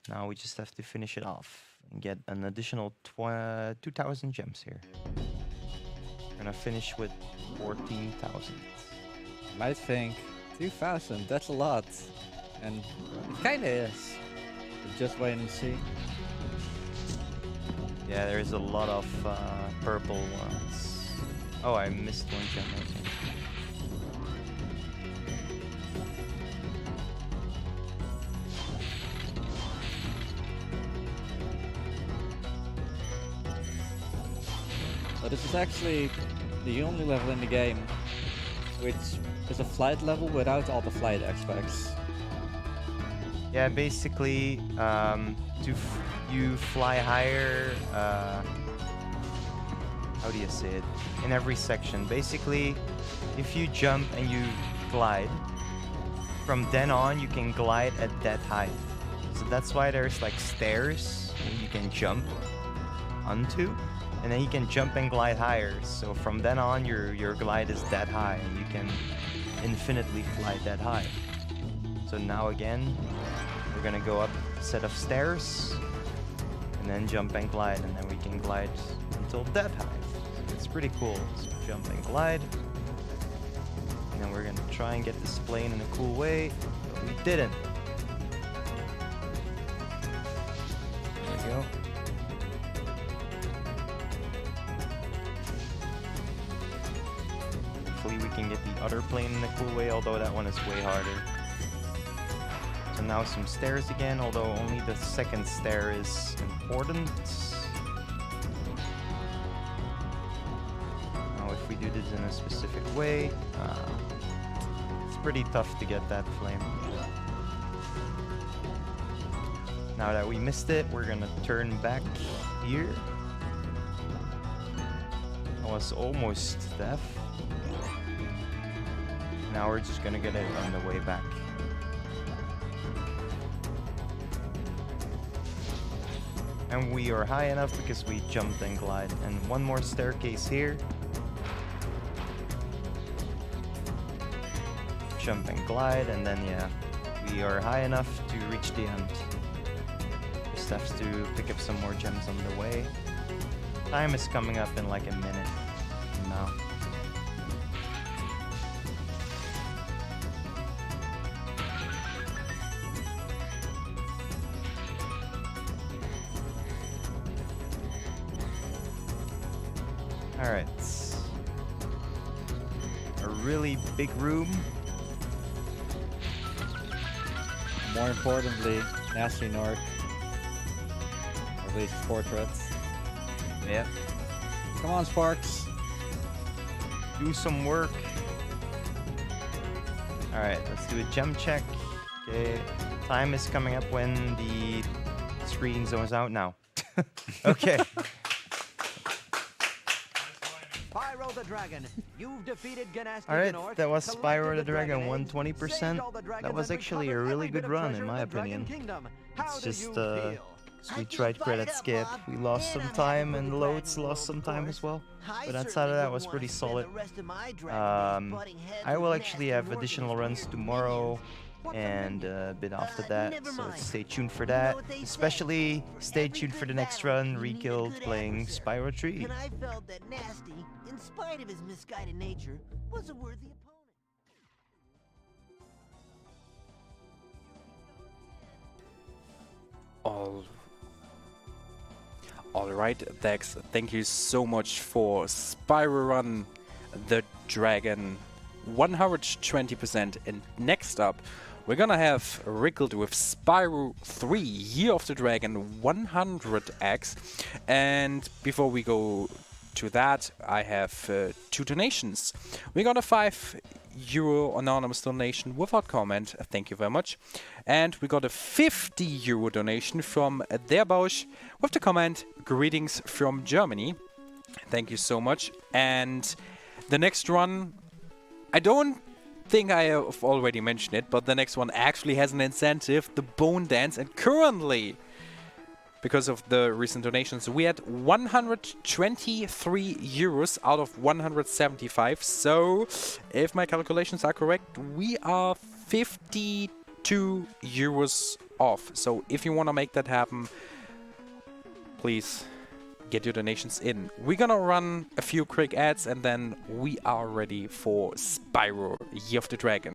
Now we just have to finish it off and get an additional 2,000 gems here. We're gonna finish with 14,000. You might think 2,000, that's a lot. And it kinda is. But just wait and see. Yeah, there's a lot of purple ones. Oh, I missed one gem, I think. So this is actually the only level in the game which is a flight level without all the flight aspects. Yeah, basically, you fly higher, how do you say it? In every section. Basically, if you jump and you glide, from then on you can glide at that height. So that's why there's like stairs you can jump onto, and then you can jump and glide higher. So from then on your glide is that high, and you can infinitely fly that high. So now again, we're gonna go up a set of stairs, and then jump and glide, and then we can glide until that height. It's pretty cool. So jump and glide. And then we're gonna try and get this plane in a cool way, but we didn't. There we go. Hopefully we can get the other plane in a cool way, although that one is way harder. So now some stairs again, although only the second stair is important. Now if we do this in a specific way, it's pretty tough to get that flame. Now that we missed it, we're gonna turn back here. I was almost deaf. Now we're just gonna get it on the way back. And we are high enough because we jumped and glide. And one more staircase here. Jump and glide, and then yeah, we are high enough to reach the end. Just have to pick up some more gems on the way. Time is coming up in like a minute from now. Alright. A really big room. More importantly, nasty Nork. Or at least portraits. Yep. Come on, Sparks. Do some work. Alright, let's do a gem check. Okay. Time is coming up when the screen zones out now. Okay. Spyro the Dragon, you've defeated Ganasty Alright, North, that was Spyro collected the Dragon, eggs, 120%. saved all the dragons, That was and actually a recovered really every good bit of run, treasure in my the Dragon opinion. Kingdom. How It's do just, you feel? we tried credit skip. We lost some time, and loads lost some time as well. But outside of that was pretty solid. I will actually have additional runs tomorrow and a bit after that, so stay tuned for that. Especially stay tuned for the next run, Rekilled playing Spyro 3. And I felt that Nasty, in spite of his misguided nature, was a worthy opponent. Alright, Dex, thank you so much for Spyro Run the Dragon 120%. And next up, we're gonna have Rickled with Spyro 3 Year of the Dragon 100x. And before we go to that, I have 2 donations. We got a €5 anonymous donation without comment, thank you very much. And we got a €50 donation from Der Bausch with the comment, greetings from Germany. Thank you so much. And the next one, I don't think I have already mentioned it, but the next one actually has an incentive, the Bone Dance, and currently, because of the recent donations, we had €123 out of 175. So, if my calculations are correct, we are €52 off. So, if you want to make that happen, please get your donations in. We're gonna run a few quick ads, and then we are ready for Spyro Year of the Dragon.